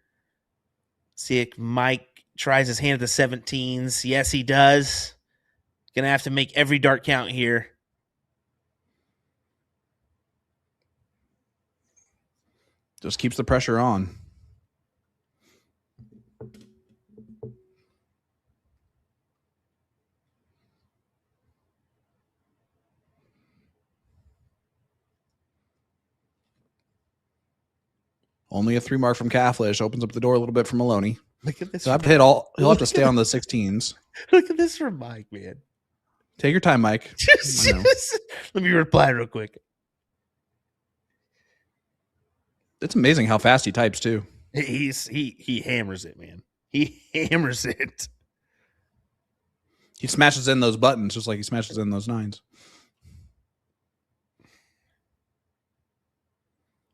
See if Mike tries his hand at the 17s. Yes, he does. Gonna have to make every dart count here. Just keeps the pressure on. Only a 3 mark from Caflisch opens up the door a little bit for Maloney. Look at this. He'll have to hit all. He'll have to stay on the 16s. Look at this for Mike, man. Take your time, Mike. Let me reply real quick. It's amazing how fast he types too. He hammers it, man. He hammers it. He smashes in those buttons just like he smashes in those nines.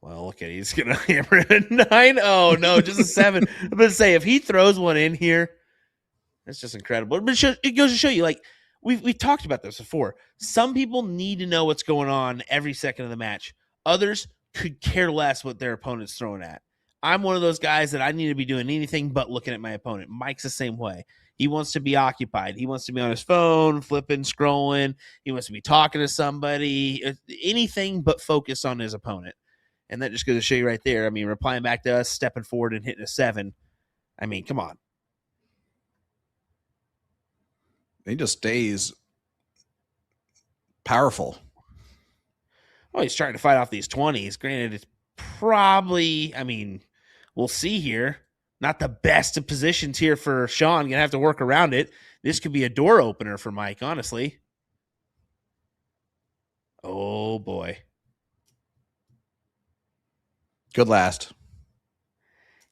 Well, look at he's gonna hammer a 9. Oh no, just a 7. I'm gonna say if he throws one in here, that's just incredible. But it goes to show you, like we've talked about this before. Some people need to know what's going on every second of the match. Others could care less what their opponent's throwing at. I'm one of those guys that I need to be doing anything but looking at my opponent. Mike's the same way. He wants to be occupied. He wants to be on his phone, flipping, scrolling. He wants to be talking to somebody. Anything but focus on his opponent. And that just goes to show you right there. I mean, replying back to us, stepping forward and hitting a 7. I mean, come on. He just stays powerful. Well, he's trying to fight off these 20s. Granted, it's probably, I mean, we'll see here. Not the best of positions here for Sean. Going to have to work around it. This could be a door opener for Mike, honestly. Oh, boy. Good last.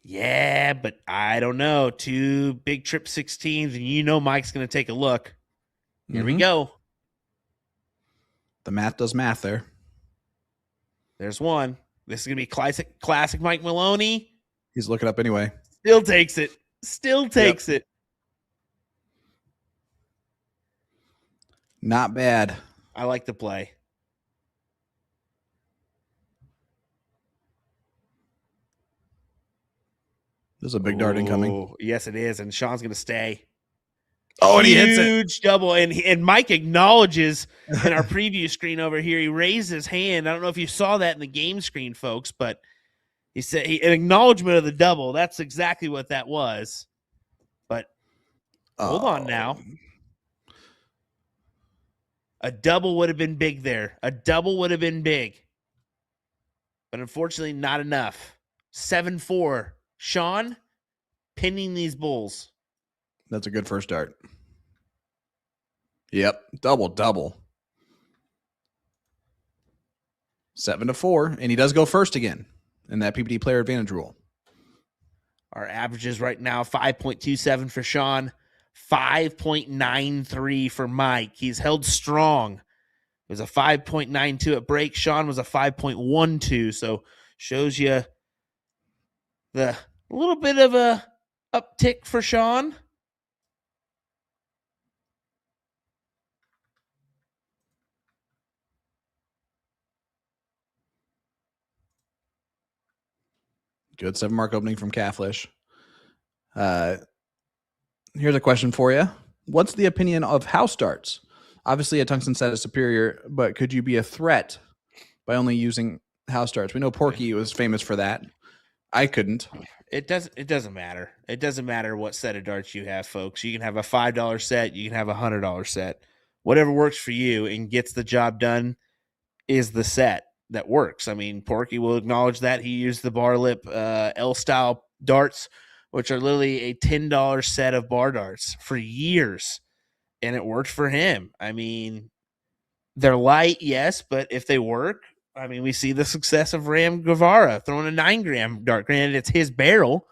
Yeah, but I don't know. 2 big trip 16s, and you know Mike's going to take a look. Here we go. The math does math there. There's one. This is going to be classic Mike Maloney. He's looking up anyway. Still takes it. Still takes it. Not bad. I like the play. There's a big dart incoming. Yes, it is. And Sean's going to stay. Oh, and he hits it. Huge double. And Mike acknowledges in our preview screen over here. He raised his hand. I don't know if you saw that in the game screen, folks, but he said an acknowledgement of the double. That's exactly what that was. But hold on now. A double would have been big there. A double would have been big. But unfortunately, not enough. 7-4. Sean pinning these bulls. That's a good first dart. Yep. Double. 7-4. And he does go first again in that PPD player advantage rule. Our averages right now, 5.27 for Sean, 5.93 for Mike. He's held strong. It was a 5.92 at break. Sean was a 5.12. So shows you the little bit of a uptick for Sean. Good 7-mark opening from Caflisch. Here's a question for you. What's the opinion of house darts? Obviously, a tungsten set is superior, but could you be a threat by only using house darts? We know Porky was famous for that. I couldn't. It doesn't matter. It doesn't matter what set of darts you have, folks. You can have a $5 set. You can have a $100 set. Whatever works for you and gets the job done is the set that works. I mean, Porky will acknowledge that. He used the bar lip L-style darts, which are literally a $10 set of bar darts for years, and it worked for him. I mean, they're light, yes, but if they work, I mean, we see the success of Ram Guevara throwing a 9-gram dart. Granted, it's his barrel,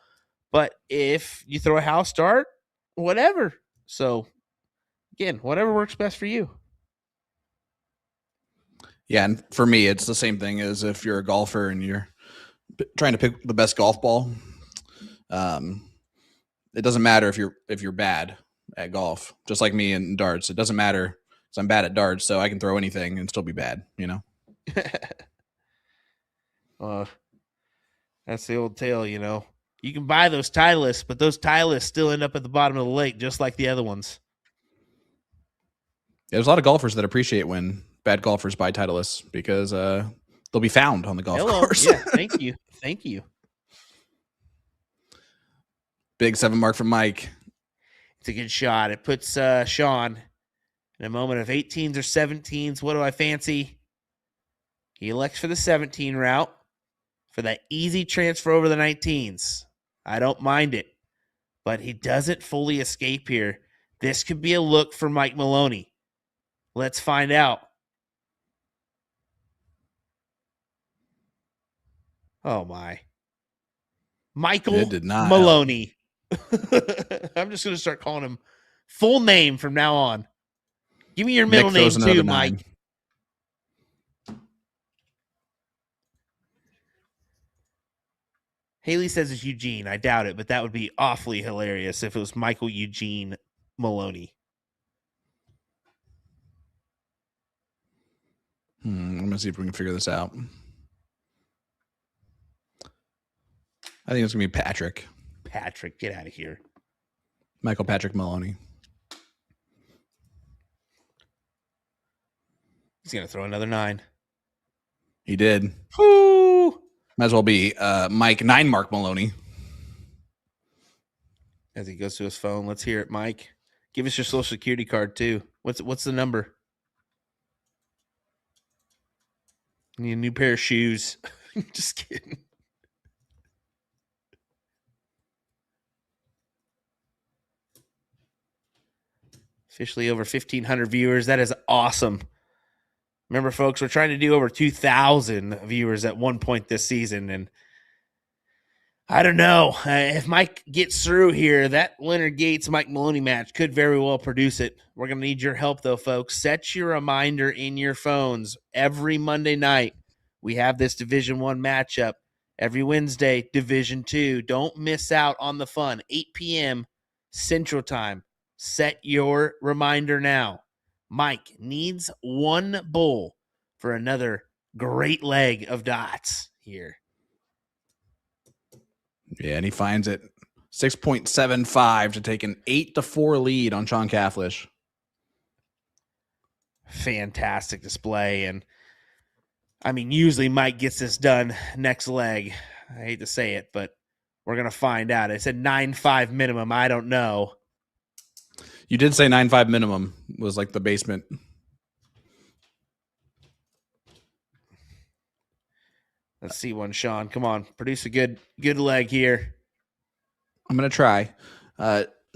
but if you throw a house dart, whatever. So, again, whatever works best for you. Yeah, and for me, it's the same thing as if you're a golfer and you're trying to pick the best golf ball. It doesn't matter if you're bad at golf, just like me in darts. It doesn't matter because I'm bad at darts, so I can throw anything and still be bad, you know? That's the old tale, you know. You can buy those Titleists, but those Titleists still end up at the bottom of the lake, just like the other ones. Yeah, there's a lot of golfers that appreciate when bad golfers buy Titleists because they'll be found on the golf course. Yeah, thank you. Big 7-mark from Mike. It's a good shot. It puts Sean in a moment of 18s or 17s. What do I fancy? He elects for the 17 route for that easy transfer over the 19s. I don't mind it, but he doesn't fully escape here. This could be a look for Mike Maloney. Let's find out. Oh, my. Michael It did not Maloney. I'm just going to start calling him Full name from now on. Give me your middle Nick throws name another too, 9. Mike. Haley says it's Eugene. I doubt it, but that would be awfully hilarious if it was Michael Eugene Maloney. I'm going to see if we can figure this out. I think it's going to be Patrick. Patrick, get out of here. Michael Patrick Maloney. He's going to throw another 9. He did. Woo! Might as well be Mike 9 Mark Maloney. As he goes to his phone, let's hear it, Mike. Give us your social security card too. What's the number? Need a new pair of shoes. Just kidding. Officially over 1,500 viewers. That is awesome. Remember, folks, we're trying to do over 2,000 viewers at one point this season. And I don't know. If Mike gets through here, that Leonard Gates-Mike Maloney match could very well produce it. We're going to need your help, though, folks. Set your reminder in your phones. Every Monday night, we have this Division I matchup. Every Wednesday, Division II. Don't miss out on the fun. 8 p.m. Central Time. Set your reminder now. Mike needs one bull for another great leg of dots here. Yeah, and he finds it 6.75 to take an 8-4 lead on Sean Caflisch. Fantastic display. And I mean, usually Mike gets this done next leg. I hate to say it, but we're going to find out. I said 9.5 minimum. I don't know. You did say 9.5 minimum was like the basement. Let's see one, Sean. Come on. Produce a good leg here. I'm going to try.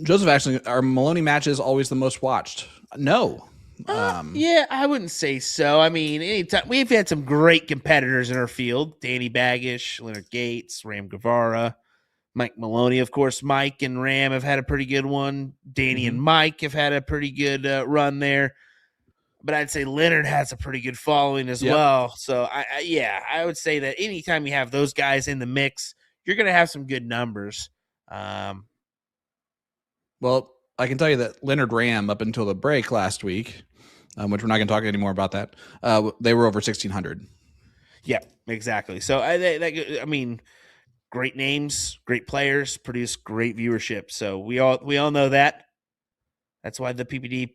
Joseph, actually, are Maloney matches always the most watched? No. Yeah, I wouldn't say so. I mean, anytime we've had some great competitors in our field. Danny Baggish, Leonard Gates, Ram Guevara, Mike Maloney. Of course, Mike and Ram have had a pretty good one. Danny and Mike have had a pretty good run there. But I'd say Leonard has a pretty good following as well. So, I would say that anytime you have those guys in the mix, you're going to have some good numbers. Well, I can tell you that Leonard Ram, up until the break last week, which we're not going to talk anymore about that, they were over 1,600. Yeah, exactly. So, I mean, great names, great players, produce great viewership. So we all know that. That's why the PPD,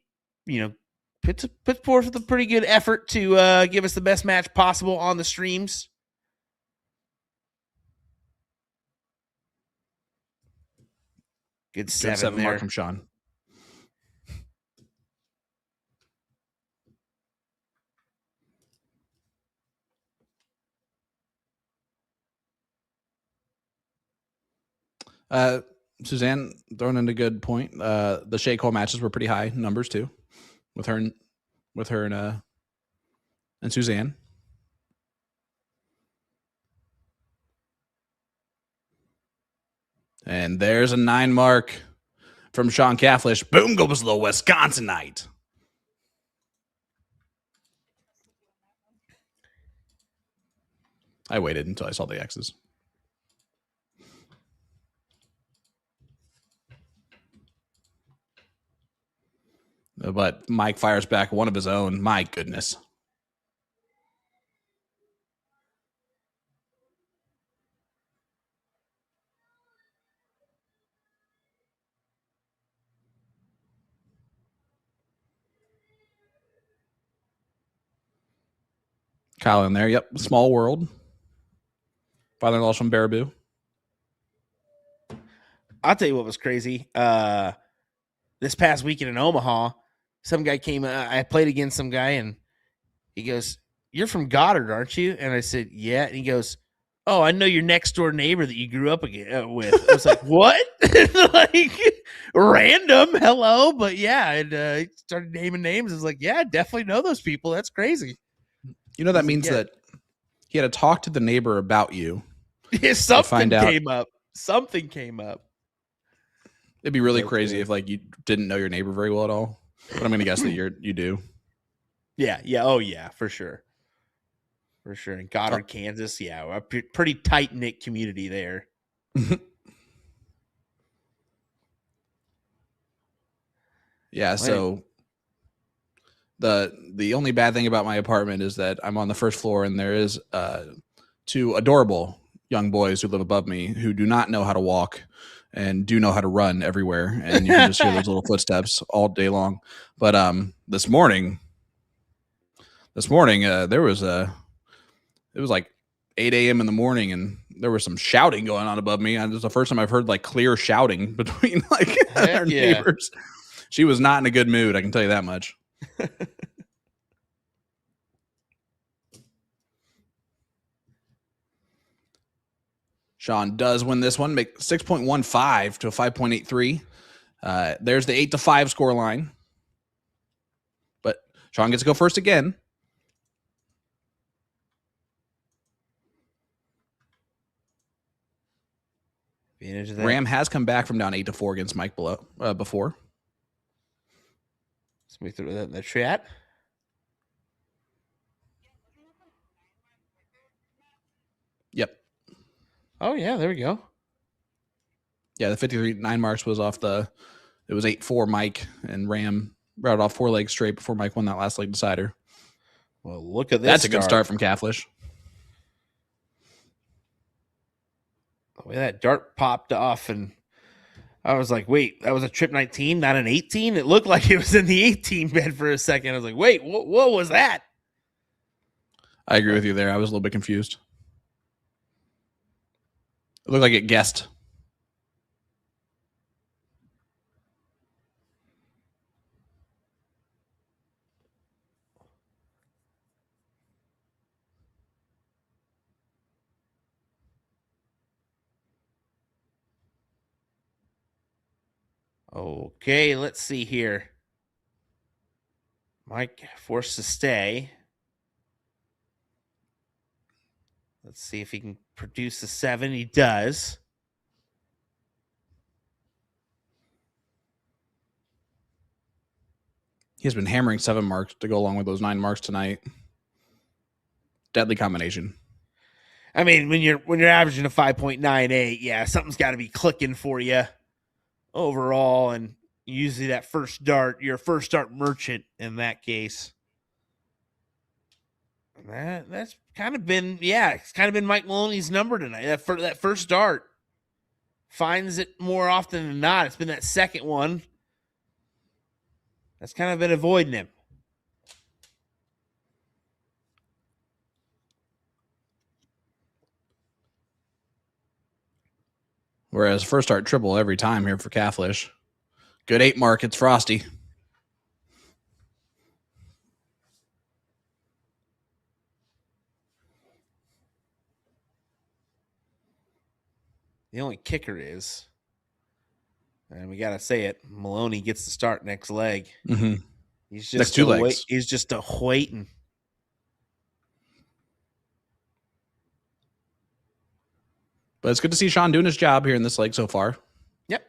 puts forth a pretty good effort to give us the best match possible on the streams. Good 7 there. Mark from Sean. Suzanne throwing in a good point. The Shea Cole matches were pretty high numbers too, with her and Suzanne. And there's a 9 mark from Sean Caflisch. Boom goes the Wisconsinite. I waited until I saw the X's. But Mike fires back one of his own. My goodness. Kyle in there. Yep. Small world. Father-in-law from Baraboo. I'll tell you what was crazy. This past weekend in Omaha, some guy came. I played against some guy, and he goes, "You're from Goddard, aren't you?" And I said, "Yeah." And he goes, "Oh, I know your next door neighbor that you grew up with." I was like, "What?" Like random, hello, but yeah. And he started naming names. I was like, "Yeah, I definitely know those people. That's crazy." You know that means that he had to talk to the neighbor about you. Yeah, something came up. Something came up. It'd be really crazy if like you didn't know your neighbor very well at all. But I'm gonna guess that you do. Yeah. Oh yeah, for sure. For sure. In Goddard, Kansas, yeah, a pretty tight knit community there. Yeah. So the only bad thing about my apartment is that I'm on the first floor, and there is 2 adorable young boys who live above me who do not know how to walk and do know how to run everywhere, and you can just hear those little footsteps all day long. But this morning, there was it was like 8 a.m. in the morning, and there was some shouting going on above me. And this is the first time I've heard like clear shouting between like our neighbors. She was not in a good mood, I can tell you that much. Sean does win this one, make 6.15 to a 5.83. There's the 8-5 score line. But Sean gets to go first again. Ram has come back from down 8-4 against Mike before. So we threw that in the chat. Yep. Oh yeah, there we go. Yeah, the 53.9 marks was off it was 8-4 Mike, and Ram routed off 4 legs straight before Mike won that last leg decider. Well, look at this. That's a good start from Caflisch. The way that dart popped off, and I was like, wait, that was a trip 19, not an 18? It looked like it was in the 18 bed for a second. I was like, wait, what was that? I agree with you there. I was a little bit confused. It looked like it guessed. Okay, let's see here. Mike forced to stay. Let's see if he can produce a 7. He does. He's been hammering 7 marks to go along with those 9 marks tonight. Deadly combination. I mean, when you're averaging a 5.98, yeah, something's got to be clicking for you overall, and usually that first dart, your first dart merchant in that case. That's kind of been, it's kind of been Mike Maloney's number tonight. That first dart finds it more often than not. It's been that second one that's kind of been avoiding him. Whereas first start triple every time here for Caflisch. Good 8 mark. It's Frosty. The only kicker is, and we got to say it, Maloney gets to start next leg. Mm-hmm. He's just next 2 legs. He's just waiting. But it's good to see Sean doing his job here in this leg so far. Yep.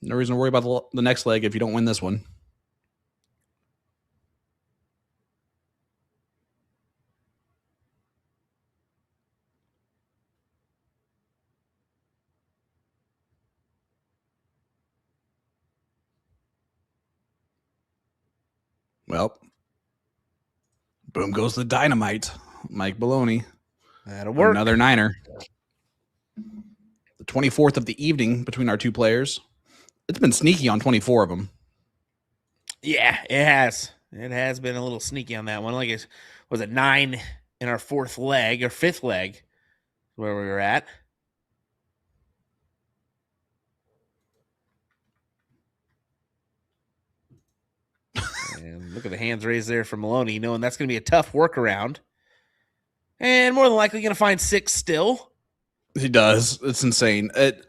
No reason to worry about the next leg if you don't win this one. Well, boom goes the dynamite. Mike Maloney. That'll work. Another 9er. The 24th of the evening between our 2 players. It's been sneaky on 24 of them. Yeah, it has. It has been a little sneaky on that one. Like it was a 9 in our 4th leg or 5th leg where we were at. And look at the hands raised there for Maloney, knowing that's going to be a tough workaround. And more than likely going to find 6 still. He does. It's insane. What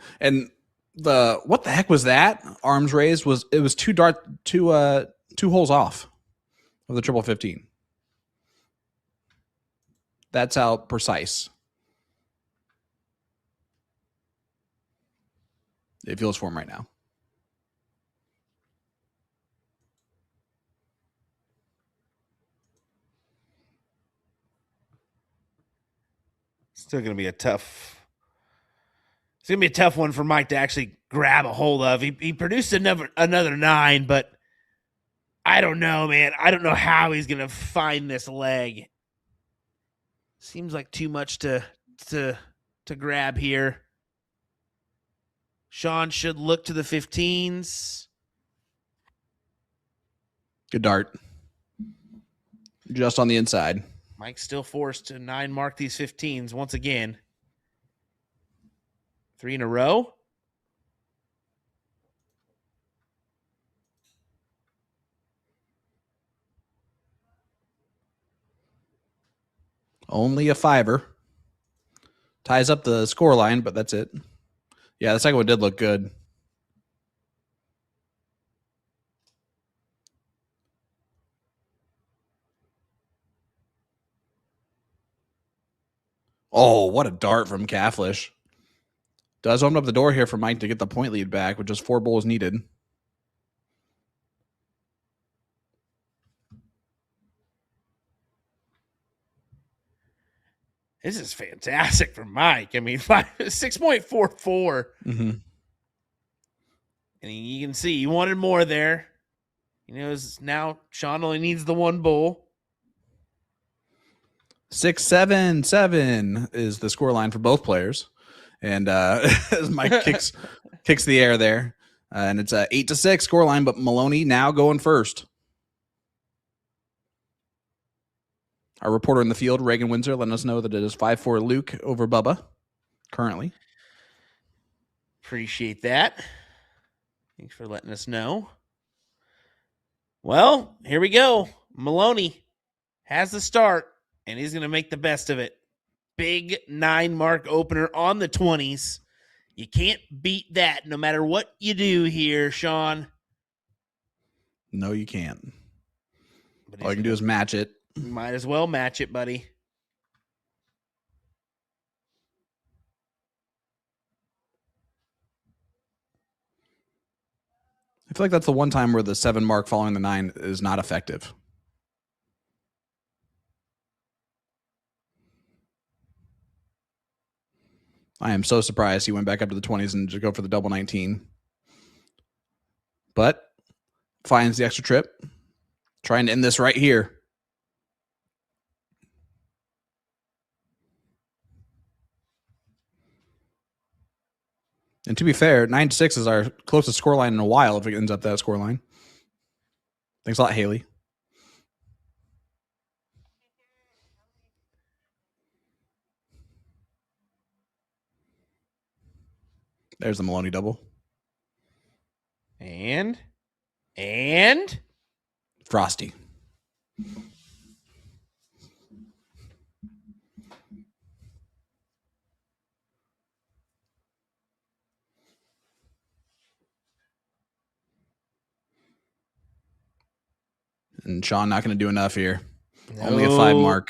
the heck was that? Arms raised was 2 holes off of the triple 15. That's how precise It feels for him right now. Still going to be a tough. It's going to be a tough one for Mike to actually grab a hold of. He produced another 9, but I don't know, man. I don't know how he's going to find this leg. Seems like too much to grab here. Sean should look to the 15s. Good dart. Just on the inside. Mike's still forced to 9 mark these 15s once again. 3 in a row. Only a 5er. Ties up the score line, but that's it. Yeah, the second one did look good. Oh, what a dart from Caflisch. Does open up the door here for Mike to get the point lead back with just 4 bowls needed. This is fantastic for Mike. I mean, 6.44. Mm-hmm. And you can see he wanted more there. He knows now Sean only needs the 1 bowl. 6-7-7 is the score line for both players. And as Mike kicks the air there. And it's a 8-6 score line, but Maloney now going first. Our reporter in the field, Reagan Windsor, letting us know that it is 5-4 Luke over Bubba currently. Appreciate that. Thanks for letting us know. Well, here we go. Maloney has the start, and he's going to make the best of it. Big 9-mark opener on the 20s. You can't beat that no matter what you do here, Sean. No, you can't. But all you can do is match it. Might as well match it, buddy. I feel like that's the one time where the 7 mark following the 9 is not effective. I am so surprised he went back up to the 20s and just go for the double 19. But finds the extra trip. Trying to end this right here. And to be fair, 9-6 is our closest scoreline in a while if it ends up that scoreline. Thanks a lot, Haley. There's the Maloney double. And Frosty. And Sean not going to do enough here. No. Only a 5 mark.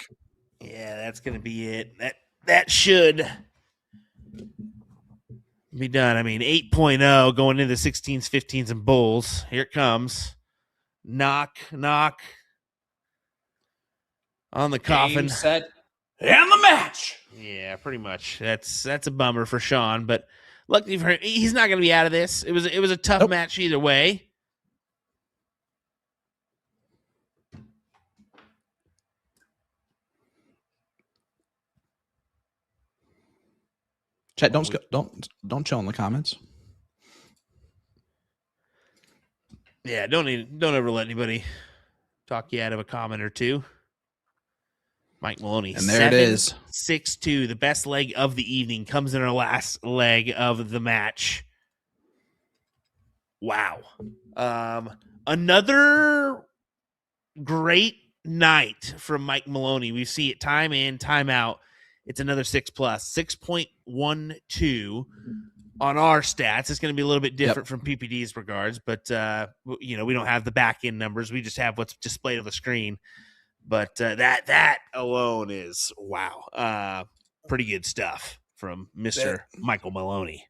Yeah, that's going to be it. That should be done. I mean, 8.0 going into 16s, 15s, and bowls. Here it comes. Knock on the coffin. Game, set, and the match. Yeah, pretty much. That's a bummer for Sean, but luckily for him, he's not going to be out of this. It was a tough match either way. Chat, don't chill in the comments. Yeah, don't ever let anybody talk you out of a comment or two. Mike Maloney. And there it is. 6-2, the best leg of the evening, comes in our last leg of the match. Wow. Another great night from Mike Maloney. We see it time in, time out. It's another 6+, 6.12 on our stats. It's going to be a little bit different from PPD's regards, but we don't have the back end numbers. We just have what's displayed on the screen. But that alone is wow, pretty good stuff from Mr. Michael Maloney.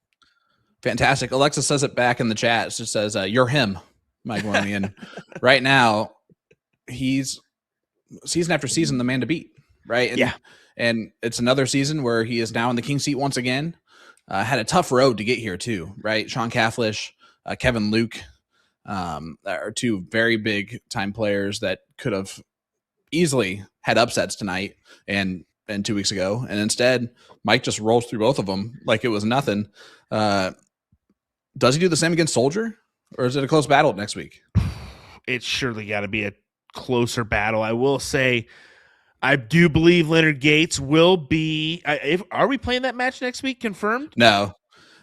Fantastic. Alexa says it back in the chat. It just says, "You're him, Mike Maloney." And right now, he's season after season the man to beat. Right? And, and it's another season where he is now in the king seat once again. Had a tough road to get here too. Right? Sean Caflisch, Kevin Luke, are two very big time players that could have easily had upsets tonight and 2 weeks ago, and instead Mike just rolls through both of them like it was nothing. Does he do the same against Soldier, or is it a close battle next week? It's surely got to be a closer battle. I will say, I do believe Leonard Gates will be. Are we playing that match next week? Confirmed? No,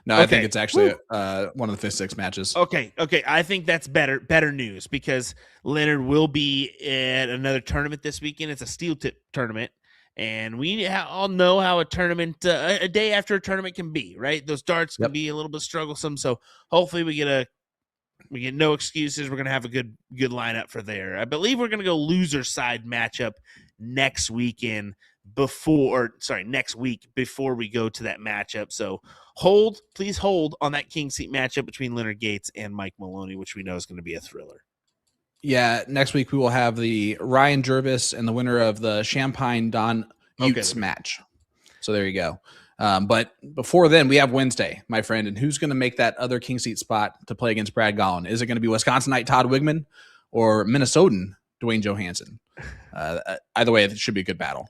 Okay. I think it's actually one of the 5-6 matches. Okay. I think that's better news, because Leonard will be at another tournament this weekend. It's a steel tip tournament, and we all know how a tournament, a day after a tournament can be, right? Those darts can be a little bit strugglesome. So hopefully we get no excuses. We're going to have a good lineup for there. I believe we're going to go loser side matchup next week before we go to that matchup. So please hold on that king seat matchup between Leonard Gates and Mike Maloney, which we know is going to be a thriller. Yeah, next week we will have the Ryan Jervis and the winner of the Champagne Don Utes match. So there you go. But before then, we have Wednesday, my friend. And who's going to make that other king seat spot to play against Brad Gollin? Is it going to be Wisconsinite Todd Wigman or Minnesotan Dwayne Johansson? Either way, it should be a good battle.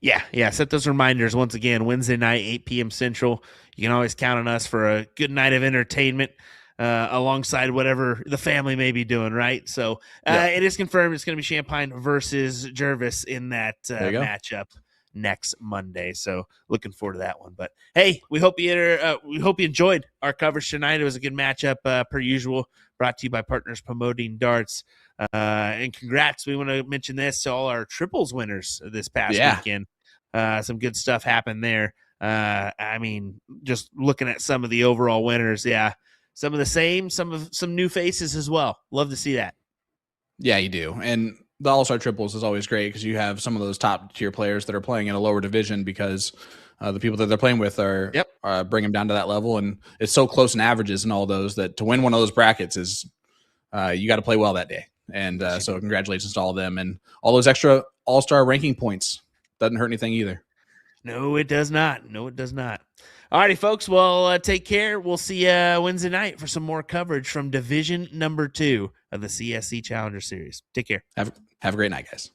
Yeah. Set those reminders once again. Wednesday night, 8 p.m. Central. You can always count on us for a good night of entertainment alongside whatever the family may be doing, right? So it is confirmed it's going to be Champagne versus Jervis in that matchup next Monday. So looking forward to that one. But hey, we hope you enjoyed our coverage tonight. It was a good matchup per usual. Brought to you by Partners Promoting Darts. And congrats. We want to mention this to all our triples winners this past weekend. Some good stuff happened there. I mean, just looking at some of the overall winners, some of the same, some new faces as well. Love to see that. Yeah, you do. And the All-Star triples is always great because you have some of those top tier players that are playing in a lower division because the people that they're playing with are bring them down to that level. And it's so close in averages and all those that to win one of those brackets is you got to play well that day. And so congratulations to all of them and all those extra All-Star ranking points. Doesn't hurt anything either. No, it does not. All righty, folks. Well, take care. We'll see you Wednesday night for some more coverage from Division number 2 of the CSC Challenger Series. Take care. Have a great night, guys.